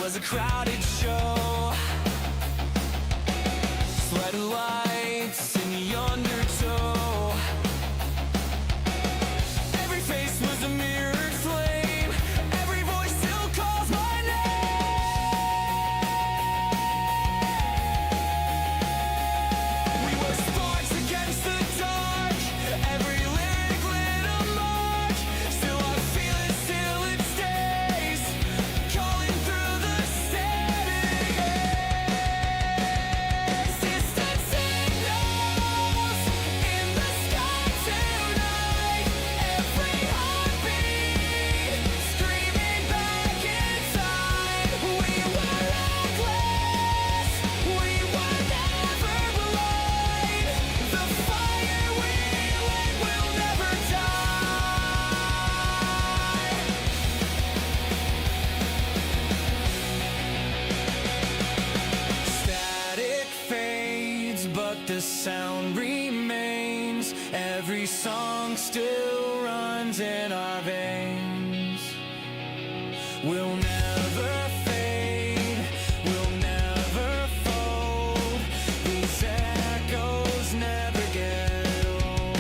was a crowded show. Floodlights in the undertow. Every face was a mirrored flame. Every voice still calls my name. We were sparks against the dark. Every lyric lit a mark. Still I feel it, still it stays. Calling through the static haze. Distant signals in the sky tonight. Every heartbeat screaming back inside. We were reckless. We were never blind. The fire we lit will never die. Static fades, but the sound remains. Every song still runs in our veins. We'll never fade, we'll never fold. These echoes never get old.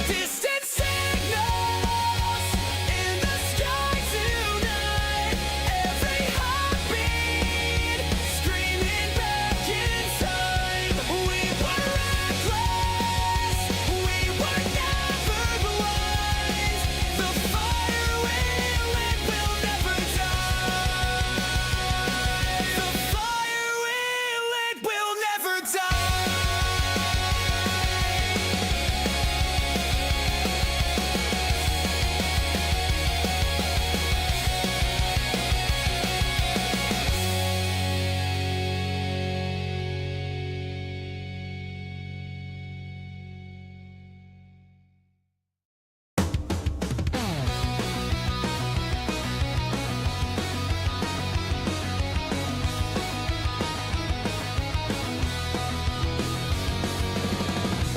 Distant signals in the sky tonight. Every heartbeat screaming back inside. We were reckless. We were never blind. The fire we lit will never die. The fire we lit will never die.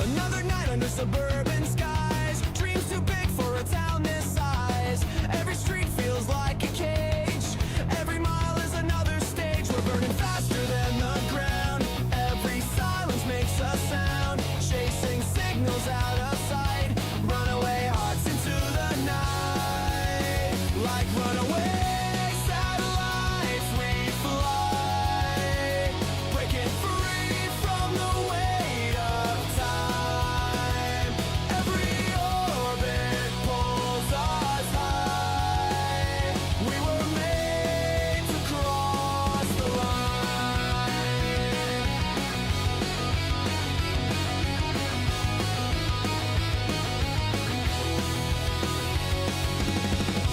Another night under suburban skies. Dreams too big for a town this size. Every street feels like a cage. Every mile is another stage. We're burning faster than the ground. Every silence makes a sound. Chasing signals out of sight. Runaway hearts into the night. Like runaway satellites we fly. Breaking free from the weight of time. Every orbit pulls us high. We were made to cross the line.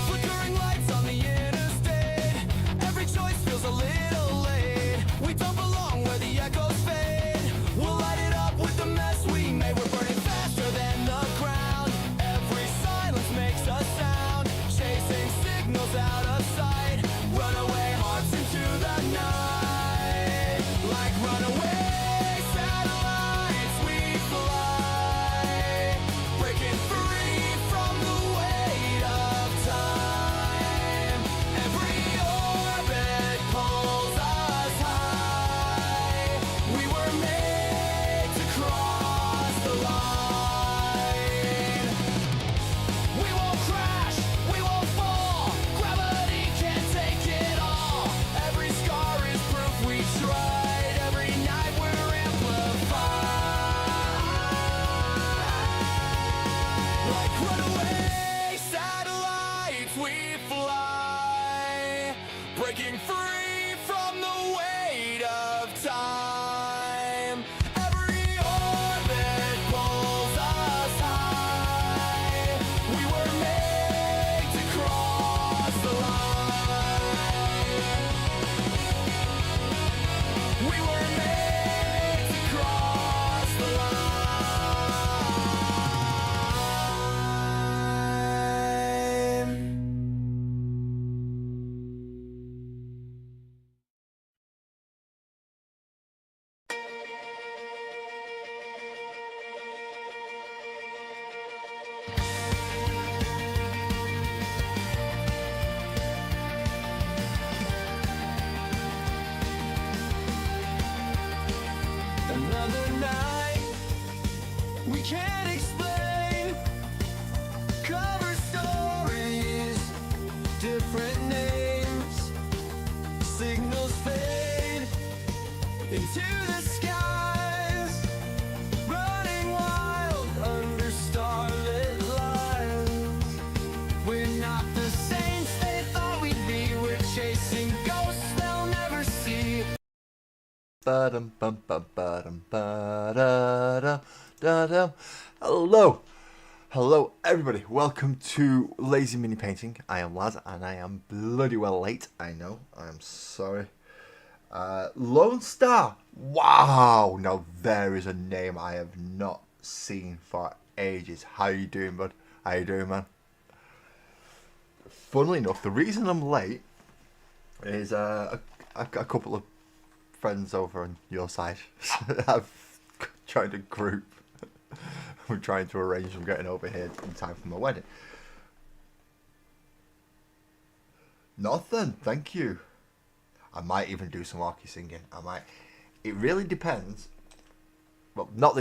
Flickering lights on the interstate. Every choice feels a little late. We don't belong where the echoes fade. We'll light it up with the mess we made. We're burning faster than the ground. Every silence makes a sound. Chasing signals out of sight. Runaway hearts into the night. Like runaway satellites we fly. Breaking free from the weight of time. Every orbit pulls us high. We were made to cross the line. We won't crash, we won't fall. Gravity can't take it all. Every scar is proof we tried. Every night we're amplified. Like runaway satellites we fly. Breaking free from the weight of time. Every orbit pulls us high. We were made to cross the line. We were made to cross the line. into the skies, running wild under starlit lines. We're not the saints they thought we'd be. We're chasing ghosts they'll never see. Ba-dum, bum, bum, ba-dum, ba-da-dum, da-dum. Hello everybody, welcome to Lazy Mini Painting. I am Laz and I am bloody well late, I know, I am sorry. Lone Star, wow, now there is a name I have not seen for ages. How you doing, bud? How you doing, man? Funnily enough, the reason I'm late is a couple of friends over on your side have tried to group. We're trying to arrange them getting over here in time for my wedding. Nothing, thank you. I might even do some walkie singing. I might. It really depends. Well, not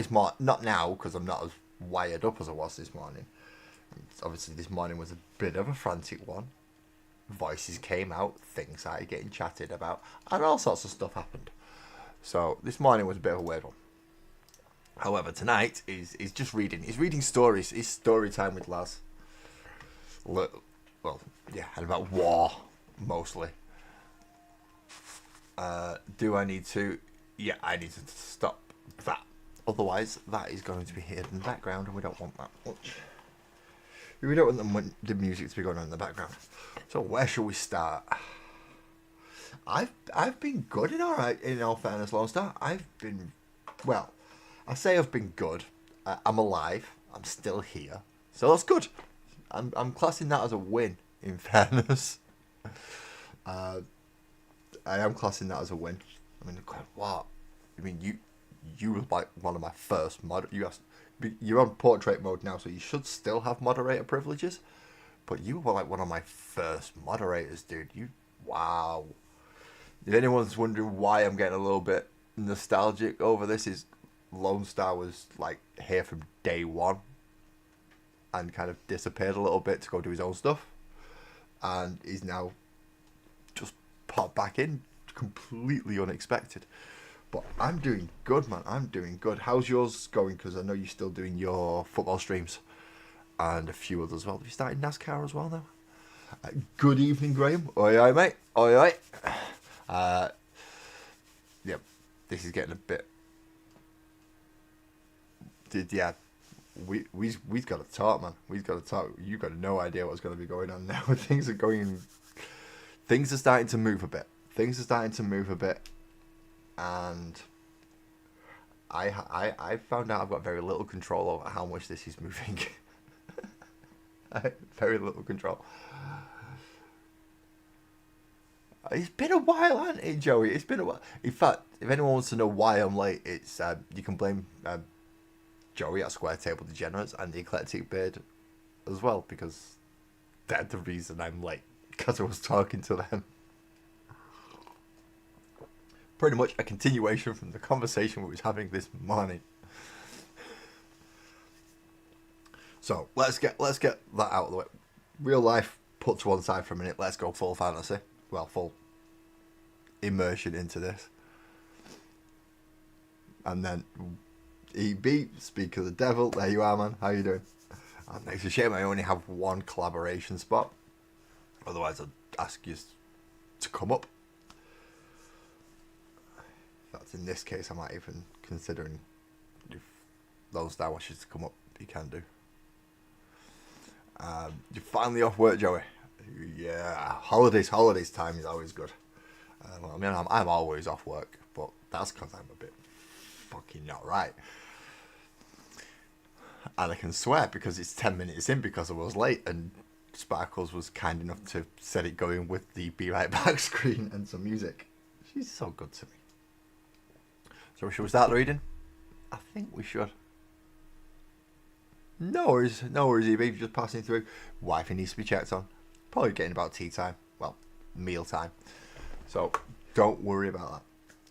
now, because I'm not as wired up as I was this morning. Obviously, this morning was a bit of a frantic one. Voices came out, things started getting chatted about, and all sorts of stuff happened. So this morning was a bit of a weird one. However, tonight is just reading. He's reading stories. It's story time with Laz. Well, yeah, and about war mostly. Do I need to? Yeah, I need to stop that. Otherwise, that is going to be here in the background, and we don't want that much. We don't want the music to be going on in the background. So where shall we start? I've been good in all fairness, Lone Star. I say I've been good. I'm alive. I'm still here. So that's good. I'm classing that as a win, in fairness. I am classing that as a win. I mean, what? I mean, you were like one of my first you're on portrait mode now, so you should still have moderator privileges. But you were like one of my first moderators, dude. Wow. If anyone's wondering why I'm getting a little bit nostalgic over this, is Lone Star was like here from day one and kind of disappeared a little bit to go do his own stuff, and he's now just popped back in completely unexpected. But I'm doing good, man. I'm doing good. How's yours going? Because I know you're still doing your football streams and a few others as well. Have you started NASCAR as well now? Good evening, Graham. Oi, oi, mate. Oi, oi. Yeah, this is getting a bit. Yeah, we've got to talk, man. We've got to talk. You've got no idea what's going to be going on now. Things are starting to move a bit. And I found out I've got very little control over how much this is moving. Very little control. It's been a while, hasn't it, Joey? It's been a while. In fact, if anyone wants to know why I'm late, it's you can blame Joey at Square Table Degenerates and the Eclectic Beard as well, because they're the reason I'm late, because I was talking to them. Pretty much a continuation from the conversation we was having this morning. So let's get that out of the way. Real life put to one side for a minute. Let's go full fantasy. Well, full immersion into this. And then EB, speak of the devil. There you are, man. How you doing? And it's a shame I only have one collaboration spot. Otherwise, I'd ask you to come up. In this case, I might even considering if Lone Star wants you to come up, you can do. You're finally off work, Joey. Yeah, holidays time is always good. I mean, I'm always off work, but that's because I'm a bit fucking not right. And I can swear because it's 10 minutes in because I was late, and Sparkles was kind enough to set it going with the Be Right Back screen and some music. She's so good to me. So should we start the reading? I think we should. No worries, EB, just passing through. Wifey needs to be checked on. Probably getting about tea time. Well, meal time. So don't worry about that.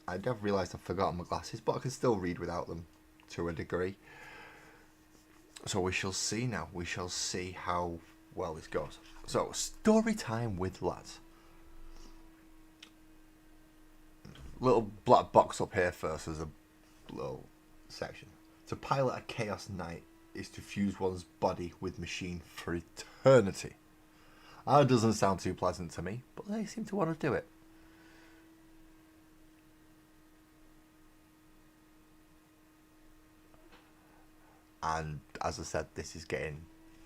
I have realised I've forgotten my glasses, but I can still read without them to a degree. So we shall see now. We shall see how well this goes. So, story time with Laz. little black box up here first as a little section. To pilot a Chaos Knight is to fuse one's body with machine for eternity. That doesn't sound too pleasant to me, but they seem to want to do it. And as I said, this is getting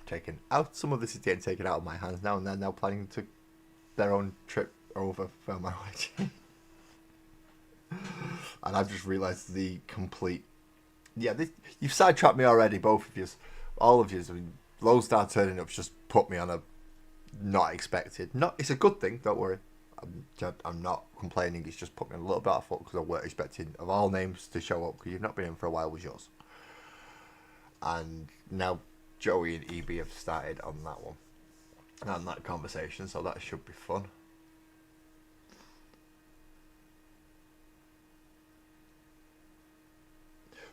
taken out. Some of this is getting taken out of my hands now, and they're now planning to their own trip over for my wedding. And I've just realised the complete... Yeah, you've sidetracked me already, both of you. All of you. I mean, Lone Star turning up's just put me on a not expected. It's a good thing, don't worry. I'm not complaining, it's just put me on a little bit of foot because I weren't expecting, of all names, to show up, because you've not been in for a while, was yours. And now Joey and EB have started on that one. And that conversation, so that should be fun.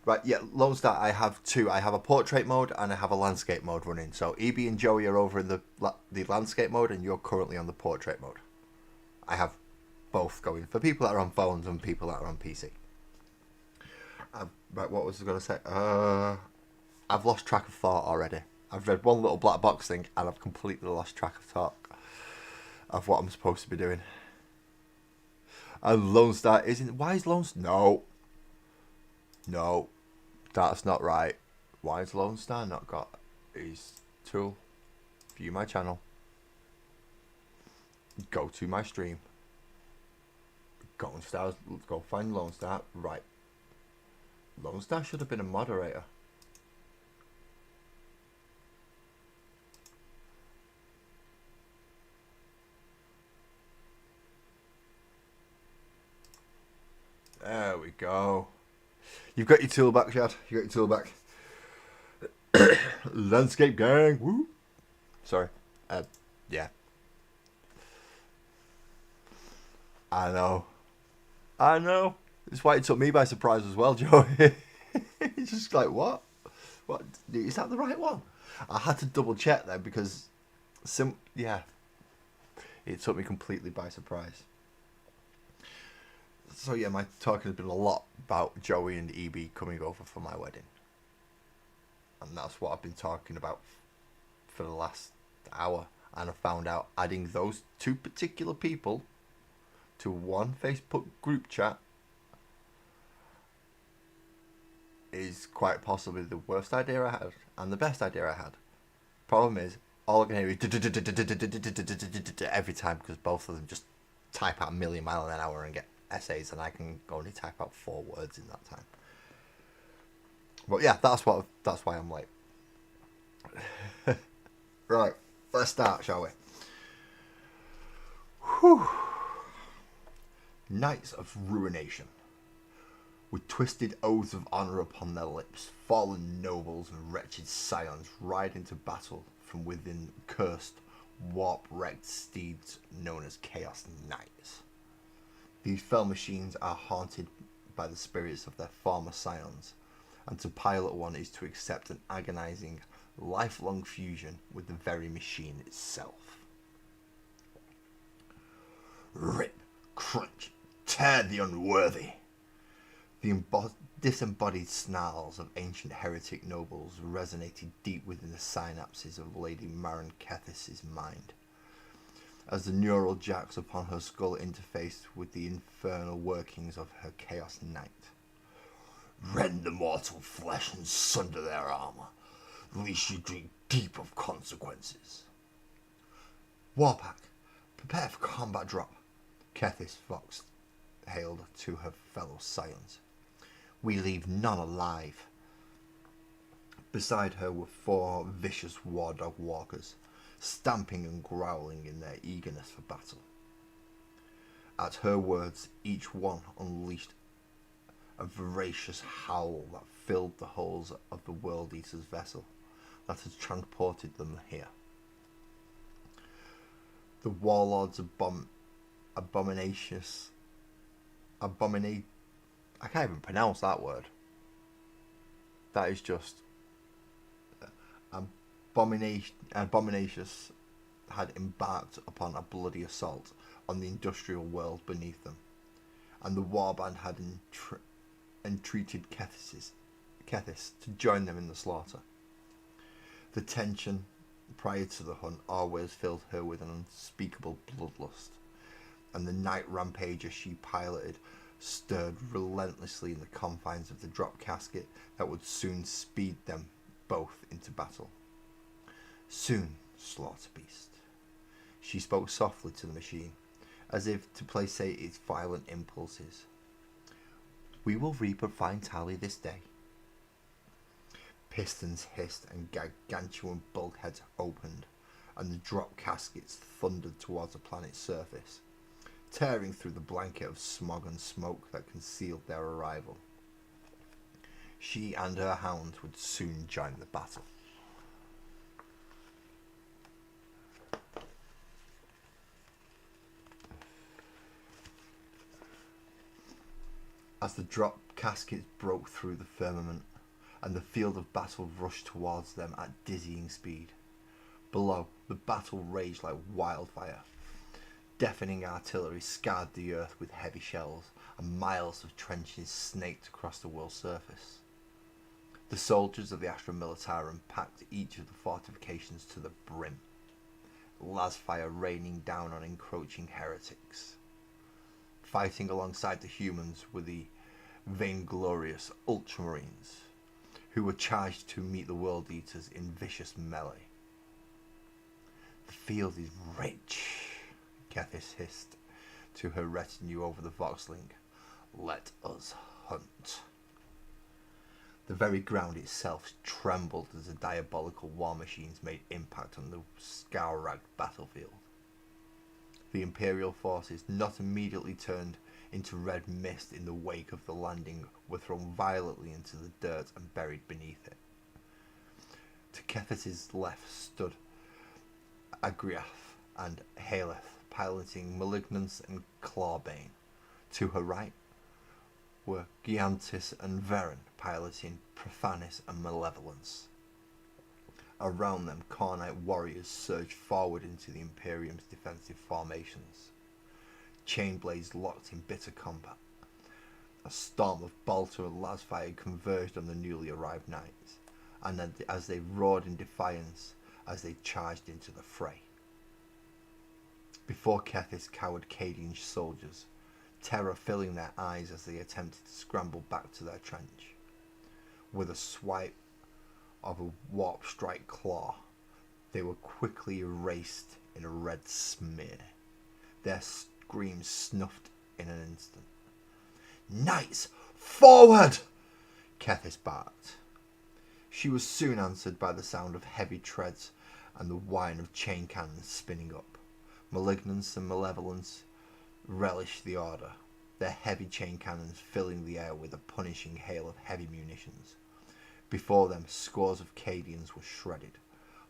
Right, yeah, Lone Star, I have two. I have a portrait mode and I have a landscape mode running. So EB and Joey are over in the landscape mode and you're currently on the portrait mode. I have both going for people that are on phones and people that are on PC. Right, what was I going to say? I've lost track of thought already. I've read one little black box thing and I've completely lost track of thought of what I'm supposed to be doing. And Lone Star isn't... Why is Lone Star... No, that's not right. Why has Lone Star not got his tool? View my channel. Go to my stream. Go find Lone Star. Right. Lone Star should have been a moderator. There we go. You've got your tool back, Chad. You got your tool back. Landscape gang. Woo. Sorry. Yeah. I know. It's why it took me by surprise as well, Joey. It's just like, what? What? Is that the right one? I had to double check then because yeah. It took me completely by surprise. So yeah, my talking has been a lot about Joey and EB coming over for my wedding. And that's what I've been talking about for the last hour. And I found out adding those two particular people to one Facebook group chat is quite possibly the worst idea I had and the best idea I had. Problem is, all I can hear is every time because both of them just type out a million miles an hour and get essays, and I can only type out 4 words in that time. But yeah, that's why I'm late. Right, let's start, shall we? Whew. Knights of Ruination. With twisted oaths of honour upon their lips, fallen nobles and wretched scions ride into battle from within cursed, warp-wrecked steeds known as Chaos Knights. These fell machines are haunted by the spirits of their former scions, and to pilot one is to accept an agonizing, lifelong fusion with the very machine itself. Rip, crunch, tear the unworthy! The disembodied snarls of ancient heretic nobles resonated deep within the synapses of Lady Marin Kethis' mind, as the neural jacks upon her skull interfaced with the infernal workings of her Chaos Knight. Rend the mortal flesh and sunder their armour, lest you drink deep of consequences. Warpack, prepare for combat drop, Kethis Fox hailed to her fellow scions. We leave none alive. Beside her were 4 vicious war dog walkers, stamping and growling in their eagerness for battle. At her words, each one unleashed a voracious howl that filled the hulls of the World Eater's vessel that had transported them here. The warlords I can't even pronounce that word. That is just Abominacious had embarked upon a bloody assault on the industrial world beneath them, and the warband had entreated Kethis to join them in the slaughter. The tension prior to the hunt always filled her with an unspeakable bloodlust, and the night rampager she piloted stirred relentlessly in the confines of the drop casket that would soon speed them both into battle. Soon, slaughter beast. She spoke softly to the machine, as if to placate its violent impulses. We will reap a fine tally this day. Pistons hissed and gargantuan bulkheads opened, and the drop caskets thundered towards the planet's surface, tearing through the blanket of smog and smoke that concealed their arrival. She and her hounds would soon join the battle. As the drop caskets broke through the firmament, and the field of battle rushed towards them at dizzying speed. Below, the battle raged like wildfire. Deafening artillery scarred the earth with heavy shells, and miles of trenches snaked across the world's surface. The soldiers of the Astra Militarum packed each of the fortifications to the brim, lasfire raining down on encroaching heretics. Fighting alongside the humans were the vainglorious Ultramarines, who were charged to meet the World Eaters in vicious melee. The field is rich, Kethis hissed to her retinue over the Voxling. Let us hunt. The very ground itself trembled as the diabolical war machines made impact on the scour-ragged battlefield. The Imperial forces, not immediately turned into red mist in the wake of the landing, were thrown violently into the dirt and buried beneath it. To Kethis' left stood Agriath and Haleth, piloting Malignance and Clawbane. To her right were Giantis and Veren, piloting Profanis and Malevolence. Around them, Kharonite warriors surged forward into the Imperium's defensive formations. Chainblades locked in bitter combat. A storm of bolter and lasfire converged on the newly arrived knights, and as they roared in defiance as they charged into the fray. Before Kethis cowered Cadian soldiers, terror filling their eyes as they attempted to scramble back to their trench. With a swipe of a warp strike claw, they were quickly erased in a red smear, their screams snuffed in an instant. Knights, forward! Kethis barked. She was soon answered by the sound of heavy treads and the whine of chain cannons spinning up. Malignance and Malevolence relished the order, their heavy chain cannons filling the air with a punishing hail of heavy munitions. Before them, scores of Cadians were shredded,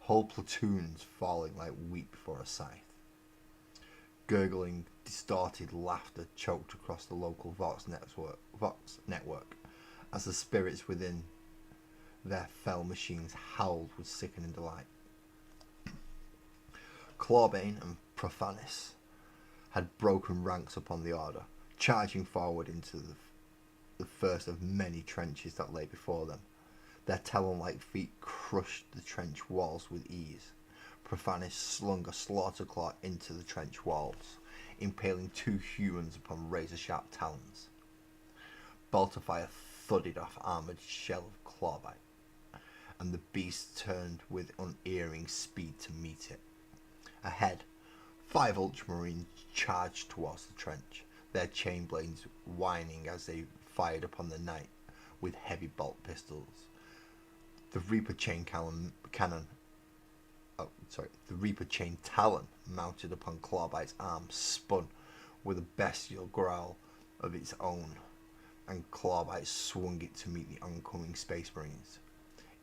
whole platoons falling like wheat before a scythe. Gurgling, distorted laughter choked across the local Vox network as the spirits within their fell machines howled with sickening delight. Clawbane and Profanis had broken ranks upon the order, charging forward into the first of many trenches that lay before them. Their talon-like feet crushed the trench walls with ease. Profanis slung a slaughter claw into the trench walls, impaling two humans upon razor-sharp talons. Bolterfire thudded off armoured shell of Clawbite, and the beast turned with unerring speed to meet it. Ahead, 5 Ultramarines charged towards the trench, their chain blades whining as they fired upon the knight with heavy bolt pistols. The Reaper chain talon mounted upon Clawbite's arm spun with a bestial growl of its own, and Clawbite swung it to meet the oncoming Space Marines.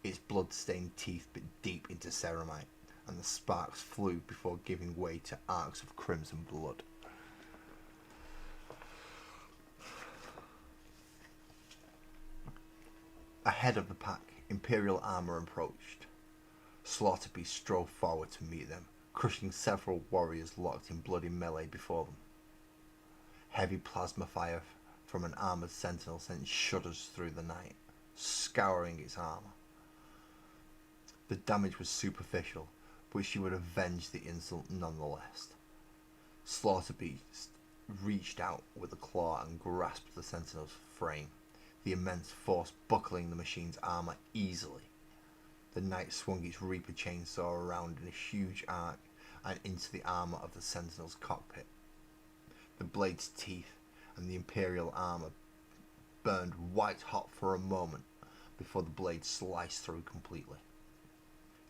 Its blood-stained teeth bit deep into ceramite, and the sparks flew before giving way to arcs of crimson blood. Ahead of the pack, Imperial armour approached. Slaughterbeast strove forward to meet them, crushing several warriors locked in bloody melee before them. Heavy plasma fire from an armoured sentinel sent shudders through the night, scouring its armour. The damage was superficial, but she would avenge the insult nonetheless. Slaughterbeast reached out with a claw and grasped the sentinel's frame, the immense force buckling the machine's armour easily. The knight swung its Reaper chainsaw around in a huge arc and into the armour of the sentinel's cockpit. The blade's teeth and the Imperial armour burned white hot for a moment before the blade sliced through completely.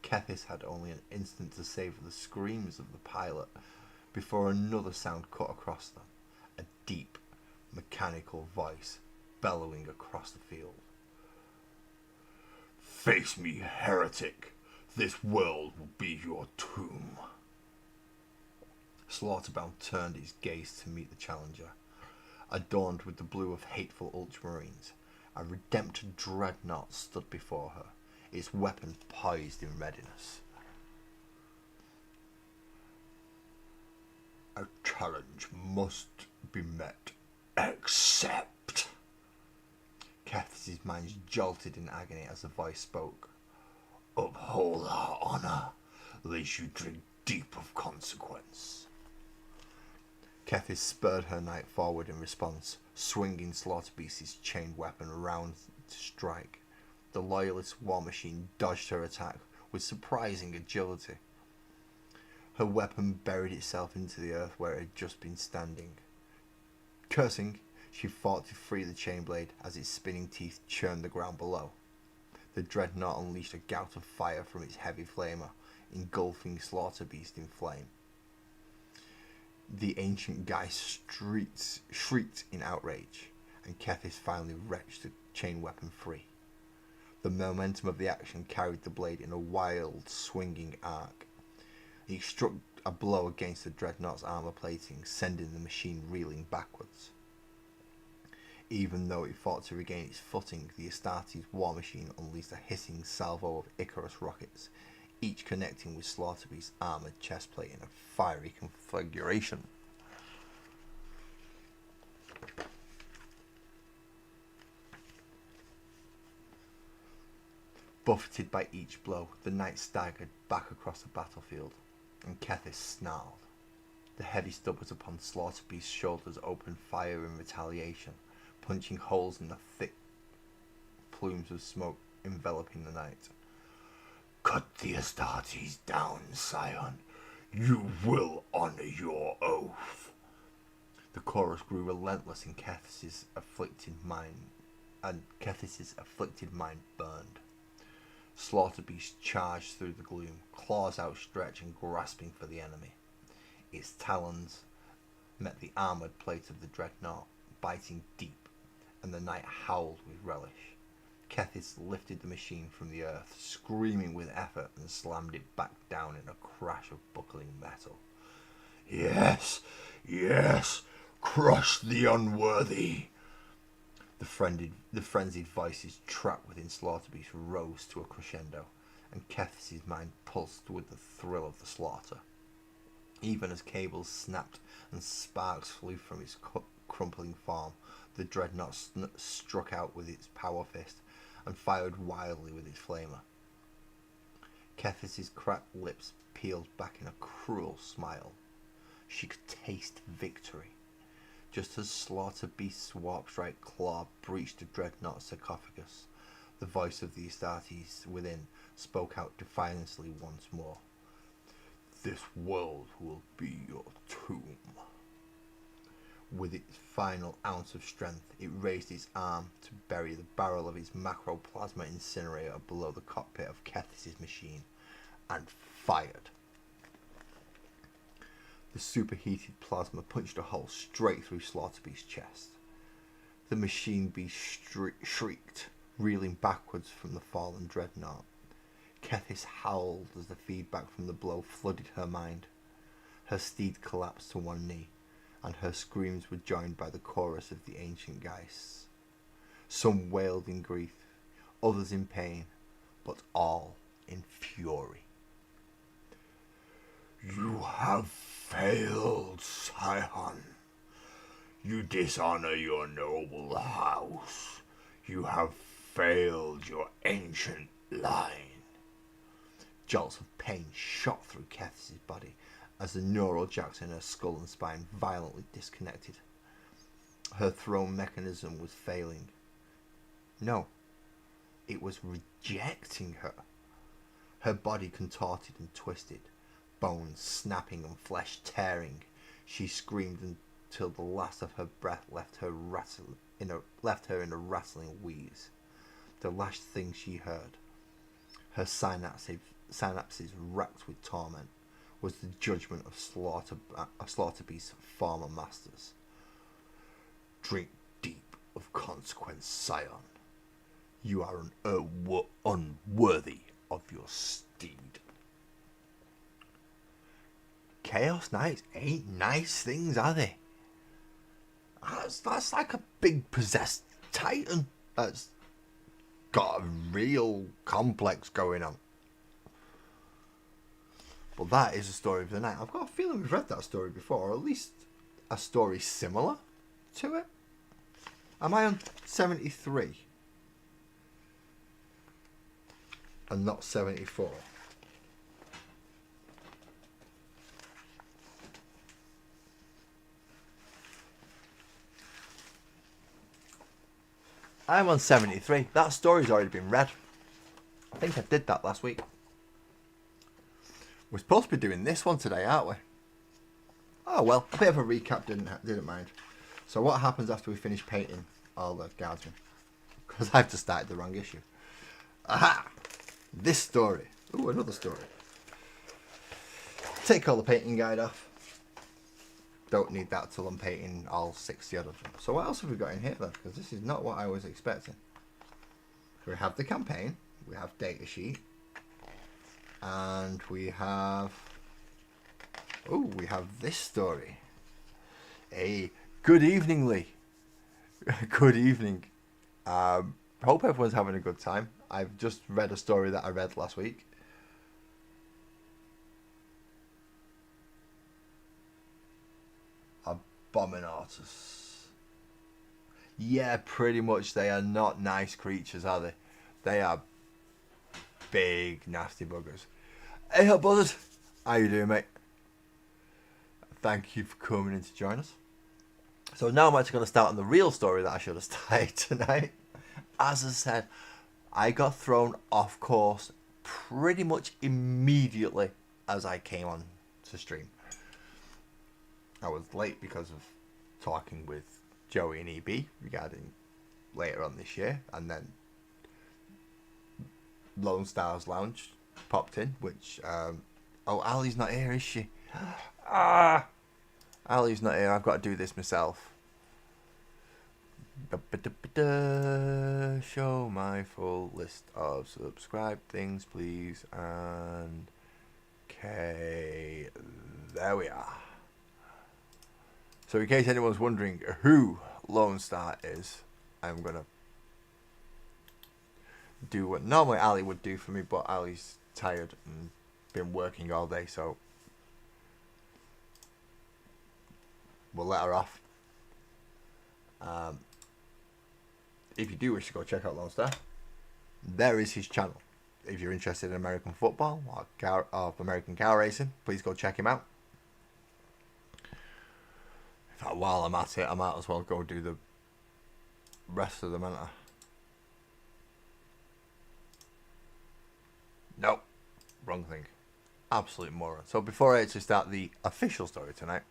Kethis had only an instant to savour the screams of the pilot before another sound cut across them, a deep, mechanical voice bellowing across the field. "Face me, heretic! This world will be your tomb." Slaughterbound turned his gaze to meet the challenger. Adorned with the blue of hateful Ultramarines, a redempted dreadnought stood before her, its weapon poised in readiness. "A challenge must be met. Accept." Kethis' mind jolted in agony as the voice spoke. "Uphold our honour, lest you drink deep of consequence." Kethis spurred her knight forward in response, swinging Slaughterbeast's chained weapon around to strike. The loyalist war machine dodged her attack with surprising agility. Her weapon buried itself into the earth where it had just been standing. Cursing, she fought to free the chain blade as its spinning teeth churned the ground below. The dreadnought unleashed a gout of fire from its heavy flamer, engulfing Slaughterbeast in flame. The ancient Geist shrieked in outrage, and Kethis finally wrenched the chain weapon free. The momentum of the action carried the blade in a wild, swinging arc. He struck a blow against the dreadnought's armour plating, sending the machine reeling backwards. Even though it fought to regain its footing, the Astartes war machine unleashed a hissing salvo of Icarus rockets, each connecting with Slaughterbeast's armoured chestplate in a fiery configuration. Buffeted by each blow, the knight staggered back across the battlefield, and Kethis snarled. The heavy stubbers upon Slaughterbeast's shoulders opened fire in retaliation, punching holes in the thick plumes of smoke enveloping the knight. "Cut the Astartes down, Scion. You will honour your oath." The chorus grew relentless in Kethis' afflicted mind, and Kethis' afflicted mind burned. Slaughterbeast charged through the gloom, claws outstretched and grasping for the enemy. Its talons met the armoured plate of the dreadnought, biting deep, and the knight howled with relish. Kethis lifted the machine from the earth, screaming with effort, and slammed it back down in a crash of buckling metal. "Yes, yes, crush the unworthy." The frenzied voices trapped within Slaughterbeast rose to a crescendo, and Kethis' mind pulsed with the thrill of the slaughter. Even as cables snapped and sparks flew from its crumpling form, the dreadnought struck out with its power fist and fired wildly with its flamer. Kethis' cracked lips peeled back in a cruel smile. She could taste victory. Just as Slaughterbeast's warp-strike claw breached the dreadnought's sarcophagus, the voice of the Astartes within spoke out defiantly once more. "This world will be your tomb." With its final ounce of strength, it raised its arm to bury the barrel of its macroplasma incinerator below the cockpit of Kethis' machine, and fired. The superheated plasma punched a hole straight through Slaughterbeast's chest. The machine beast shrieked, reeling backwards from the fallen dreadnought. Kethis howled as the feedback from the blow flooded her mind. Her steed collapsed to one knee, and her screams were joined by the chorus of the ancient Geists. Some wailed in grief, others in pain, but all in fury. "You have failed, Scion. You dishonor your noble house. You have failed your ancient line. Jolts of pain shot through Keth's body as the neural jacks in her skull and spine violently disconnected. Her throne mechanism was failing. No, it was rejecting her. Her body contorted and twisted, bones snapping and flesh tearing. She screamed until the last of her breath left her in a rattling wheeze. The last thing she heard, her synapses racked with torment, was the judgment of Slaughterbeast's former masters. Drink deep of consequence, scion. You are unworthy of your steed. Chaos Knights ain't nice things, are they? That's like a big possessed titan that's got a real complex going on. But that is the story of the night. I've got a feeling we've read that story before, or at least a story similar to it. Am I on 73? And not 74? I'm on 73. That story's already been read. I think I did that last week. We're supposed to be doing this one today, aren't we? Oh well, a bit of a recap, didn't mind. So what happens after we finish painting all the guardsmen? Because I've just started the wrong issue. Aha! This story. Ooh, another story. Take all the painting guide off. Don't need that till I'm painting all 60 odd of them. So what else have we got in here then? Because this is not what I was expecting. We have the campaign. We have data sheet. And we have... oh, we have this story. Hey, good evening, Lee. Good evening. Hope everyone's having a good time. I've just read a story that I read last week. Abominators. Yeah, pretty much they are not nice creatures, are they? They are big, nasty buggers. Hey up, buzzers. How you doing, mate? Thank you for coming in to join us. So now I'm actually going to start on the real story that I should have started tonight. As I said, I got thrown off course pretty much immediately as I came on to stream. I was late because of talking with Joey and EB regarding later on this year, and then Lone Stars Lounge popped in, which oh, Ali's not here, is she? Ali's not here. I've got to do this myself. Show my full list of subscribed things, please. And okay, there we are. So in case anyone's wondering who Lone Star is, I'm gonna do what normally Ali would do for me, but Ali's tired and been working all day, so we'll let her off. If you do wish to go check out Lone Star, there is his channel. If you're interested in American football or American car racing, please go check him out. In fact, while I'm at it, I might as well go do the rest of them, ain't I? Nope. Wrong thing. Absolute moron. So before I actually start the official story tonight,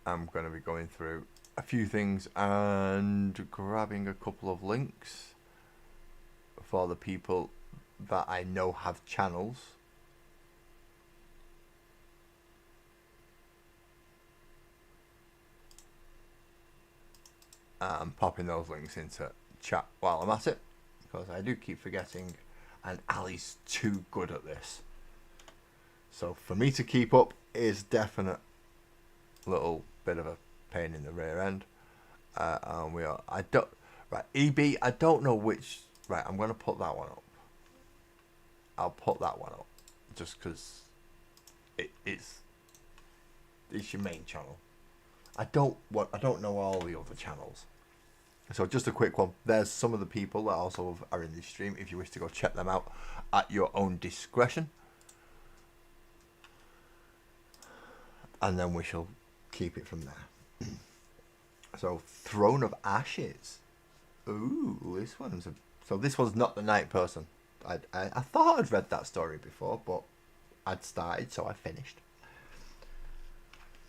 I'm going to be going through a few things and grabbing a couple of links for the people that I know have channels. I'm popping those links into chat while I'm at it, because I do keep forgetting, and Ali's too good at this. So for me to keep up is definite little bit of a pain in the rear end. And we are, I don't, right, EB, I don't know which, right, I'm going to put that one up. I'll put that one up, just because it's your main channel. I don't know all the other channels. So just a quick one. There's some of the people that also are in this stream. If you wish to go check them out at your own discretion. And then we shall keep it from there. So Throne of Ashes. Ooh, this one's not the Night Person. I thought I'd read that story before, but I'd started, so I finished.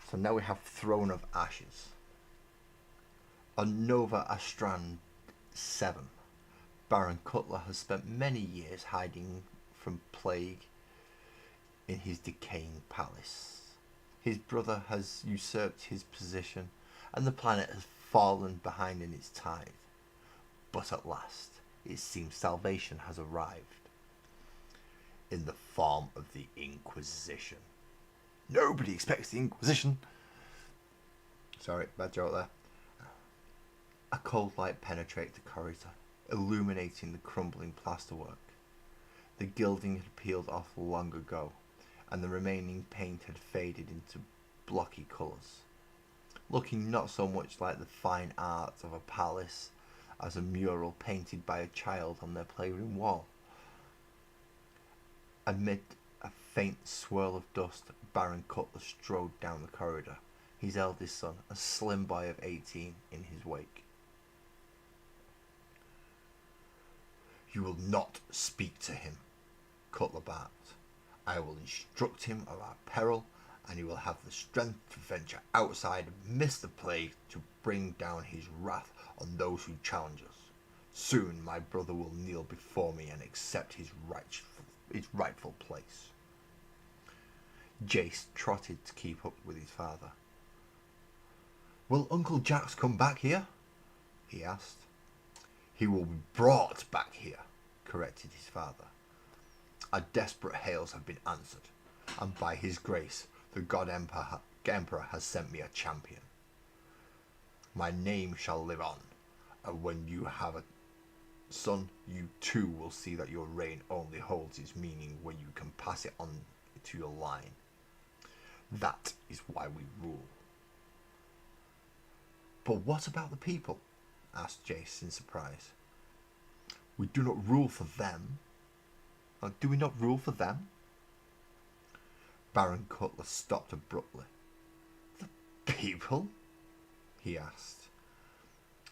So now we have Throne of Ashes. On Nova Astran 7, Baron Cutler has spent many years hiding from plague in his decaying palace. His brother has usurped his position, and the planet has fallen behind in its tithe. But at last, it seems salvation has arrived in the form of the Inquisition. Nobody expects the Inquisition. Sorry, bad joke there. A cold light penetrated the corridor, illuminating the crumbling plasterwork. The gilding had peeled off long ago, and the remaining paint had faded into blocky colours, looking not so much like the fine art of a palace as a mural painted by a child on their playroom wall. Amid a faint swirl of dust, Baron Cutler strode down the corridor, his eldest son, a slim boy of 18, in his wake. "You will not speak to him," Cutler barked. "I will instruct him of our peril, and he will have the strength to venture outside amidst the plague to bring down his wrath on those who challenge us. Soon my brother will kneel before me and accept his rightful place." Jace trotted to keep up with his father. "Will Uncle Jax come back here?" he asked. "He will be brought back here," corrected his father. "Our desperate hails have been answered, and by his grace, the God Emperor has sent me a champion. My name shall live on, and when you have a son, you too will see that your reign only holds its meaning when you can pass it on to your line. That is why we rule." "But what about the people?" asked Jace in surprise. "We do not rule for them. Do we not rule for them?" Baron Cutler stopped abruptly. "The people?" he asked,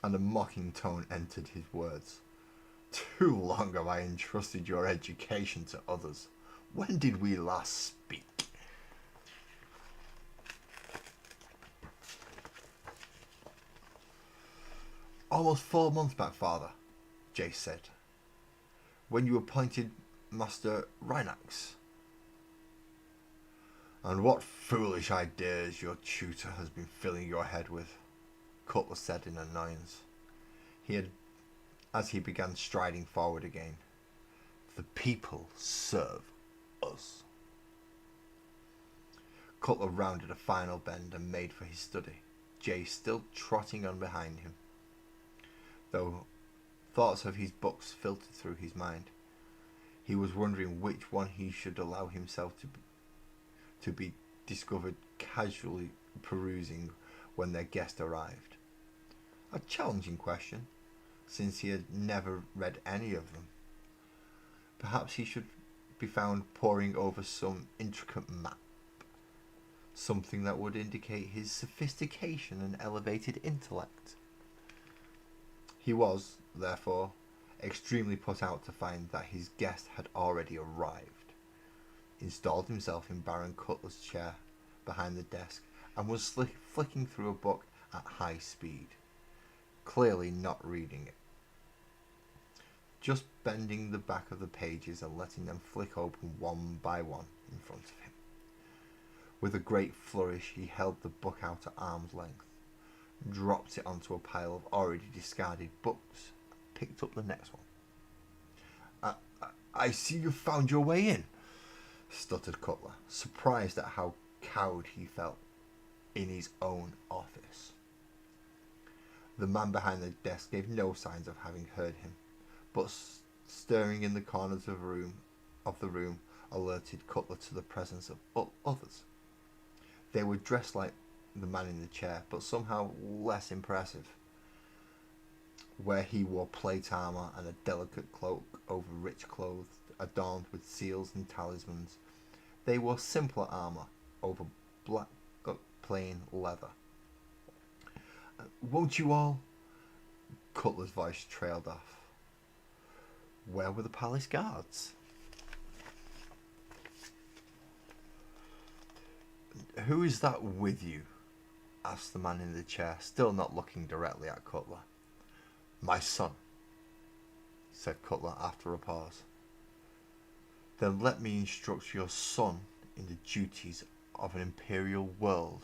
and a mocking tone entered his words. "Too long have I entrusted your education to others. When did we last speak?" "Almost 4 months back, father," Jace said, "when you appointed Master Rhinax." "And what foolish ideas your tutor has been filling your head with," Cutler said in annoyance. As he began striding forward again. "The people serve us." Cutler rounded a final bend and made for his study, Jay still trotting on behind him, though thoughts of his books filtered through his mind. He was wondering which one he should allow himself to be discovered casually perusing when their guest arrived. A challenging question, since he had never read any of them. Perhaps he should be found poring over some intricate map, something that would indicate his sophistication and elevated intellect. He was, therefore, extremely put out to find that his guest had already arrived, installed himself in Baron Cutler's chair behind the desk, and was flicking through a book at high speed, clearly not reading it, just bending the back of the pages and letting them flick open one by one in front of him. With a great flourish, he held the book out at arm's length, dropped it onto a pile of already discarded books, and picked up the next one. I see you've found your way in," stuttered Cutler, surprised at how cowed he felt in his own office. The man behind the desk gave no signs of having heard him, but stirring in the corners of the room alerted Cutler to the presence of others. They were dressed like the man in the chair, but somehow less impressive, where he wore plate armour and a delicate cloak over rich clothes adorned with seals and talismans. They wore simpler armour over black plain leather. Won't you all? Cutler's voice trailed off. Where were the palace guards? Who is that with you? Asked the man in the chair, still not looking directly at Cutler. My son, said Cutler after a pause. Then let me instruct your son in the duties of an imperial world.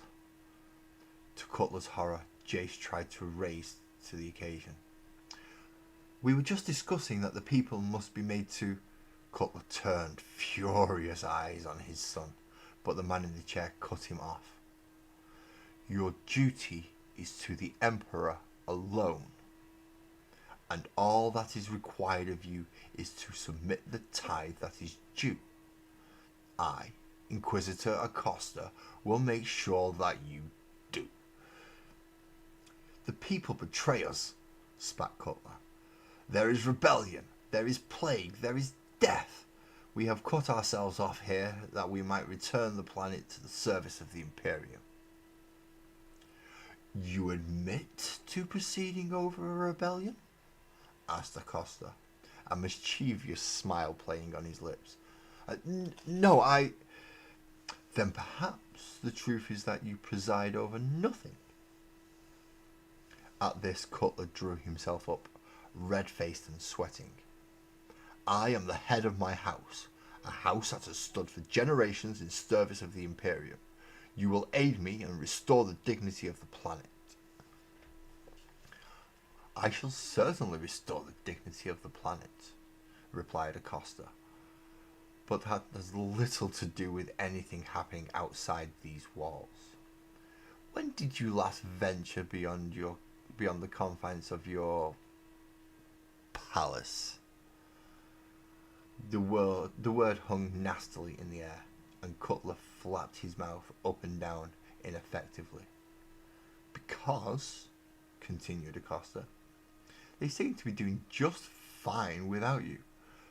To Cutler's horror, Jace tried to raise to the occasion. We were just discussing that the people must be made to... Cutler turned furious eyes on his son, but the man in the chair cut him off. Your duty is to the Emperor alone, and all that is required of you is to submit the tithe that is due. I, Inquisitor Acosta, will make sure that you do. The people betray us, spat Cutler. There is rebellion, there is plague, there is death. We have cut ourselves off here that we might return the planet to the service of the Imperium. You admit to proceeding over a rebellion? Asked Acosta, a mischievous smile playing on his lips. No, I... Then perhaps the truth is that you preside over nothing. At this, Cutler drew himself up, red-faced and sweating. I am the head of my house, a house that has stood for generations in service of the Imperium. You will aid me and restore the dignity of the planet. I shall certainly restore the dignity of the planet, replied Acosta, but that has little to do with anything happening outside these walls. When did you last venture beyond the confines of your palace? The word hung nastily in the air, and Cutler flapped his mouth up and down ineffectively. Because, continued Acosta, they seem to be doing just fine without you.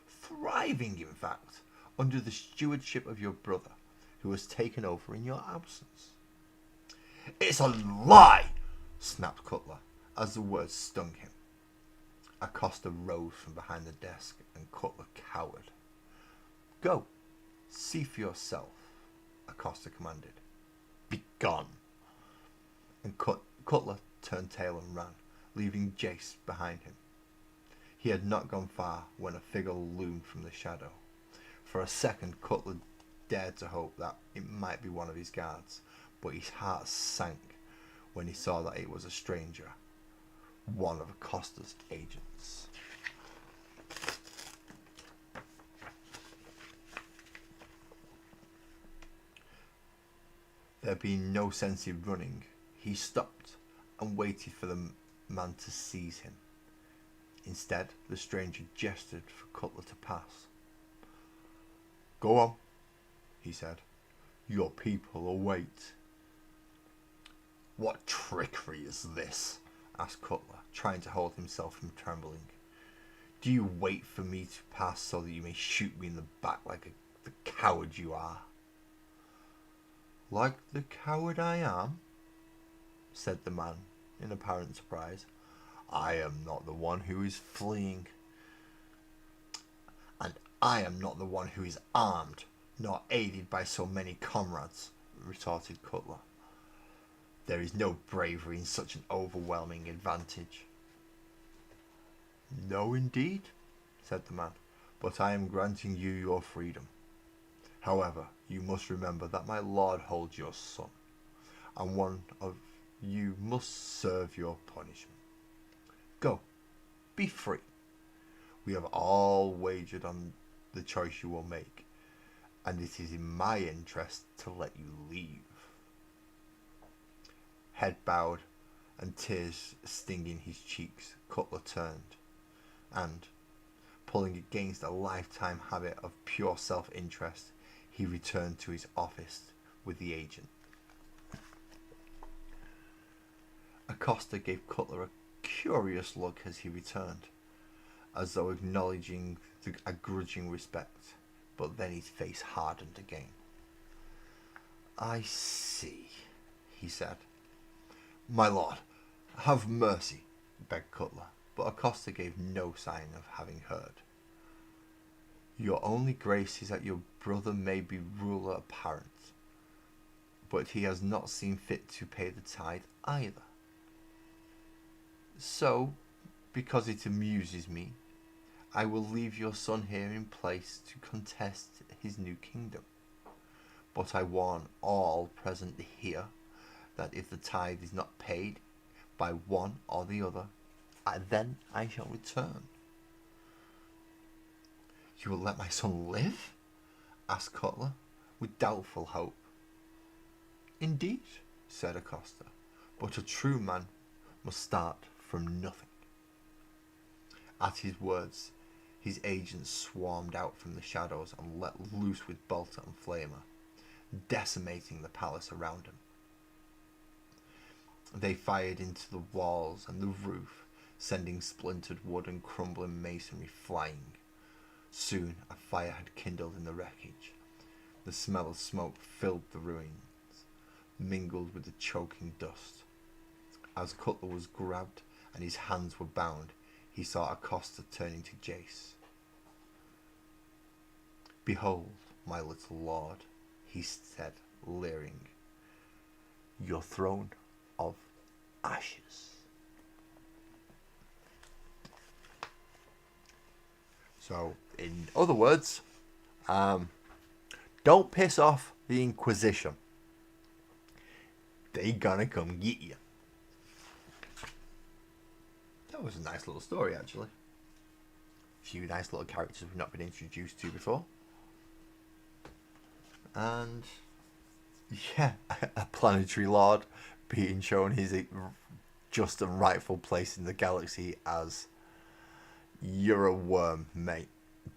Thriving, in fact, under the stewardship of your brother, who has taken over in your absence. It's a lie, snapped Cutler, as the words stung him. Acosta rose from behind the desk, and Cutler cowered. Go, see for yourself, Acosta commanded. Begone. And Cutler turned tail and ran, leaving Jace behind him. He had not gone far when a figure loomed from the shadow. For a second, Cutler dared to hope that it might be one of his guards, but his heart sank when he saw that it was a stranger, one of Acosta's agents. There being no sense in running, he stopped and waited for the man to seize him. Instead, the stranger gestured for Cutler to pass. Go on, he said. Your people await. What trickery is this? Asked Cutler, trying to hold himself from trembling. Do you wait for me to pass so that you may shoot me in the back like the coward you are? Like the coward I am? Said the man in apparent surprise. I am not the one who is fleeing. And I am not the one who is armed, nor aided by so many comrades, retorted Cutler. There is no bravery in such an overwhelming advantage. No, indeed, said the man, but I am granting you your freedom. However, you must remember that my lord holds your son, and one of you must serve your punishment. Go, be free. We have all wagered on the choice you will make, and it is in my interest to let you leave. Head bowed and tears stinging his cheeks, Cutler turned, and, pulling against a lifetime habit of pure self-interest, he returned to his office with the agent. Acosta gave Cutler a curious look as he returned, as though acknowledging a grudging respect, but then his face hardened again. "I see," he said. "My lord, have mercy," begged Cutler, but Acosta gave no sign of having heard. "Your only grace is that your brother may be ruler apparent, but he has not seen fit to pay the tithe either. So, because it amuses me, I will leave your son here in place to contest his new kingdom. But I warn all present here that if the tithe is not paid by one or the other, then I shall return." "You will let my son live?" asked Cutler, with doubtful hope. "Indeed," said Acosta, "but a true man must start from nothing." At his words, his agents swarmed out from the shadows and let loose with bolter and flamer, decimating the palace around him. They fired into the walls and the roof, sending splintered wood and crumbling masonry flying. Soon a fire had kindled in the wreckage. The smell of smoke filled the ruins, mingled with the choking dust. As Cutler was grabbed and his hands were bound, he saw Acosta turning to Jace. "Behold, my little lord," he said, leering, "your throne of ashes." So, in other words, don't piss off the Inquisition. They gonna come get you. That was a nice little story, actually. A few nice little characters we've not been introduced to before. And, yeah, a planetary lord being shown his just and rightful place in the galaxy as, "You're a worm, mate.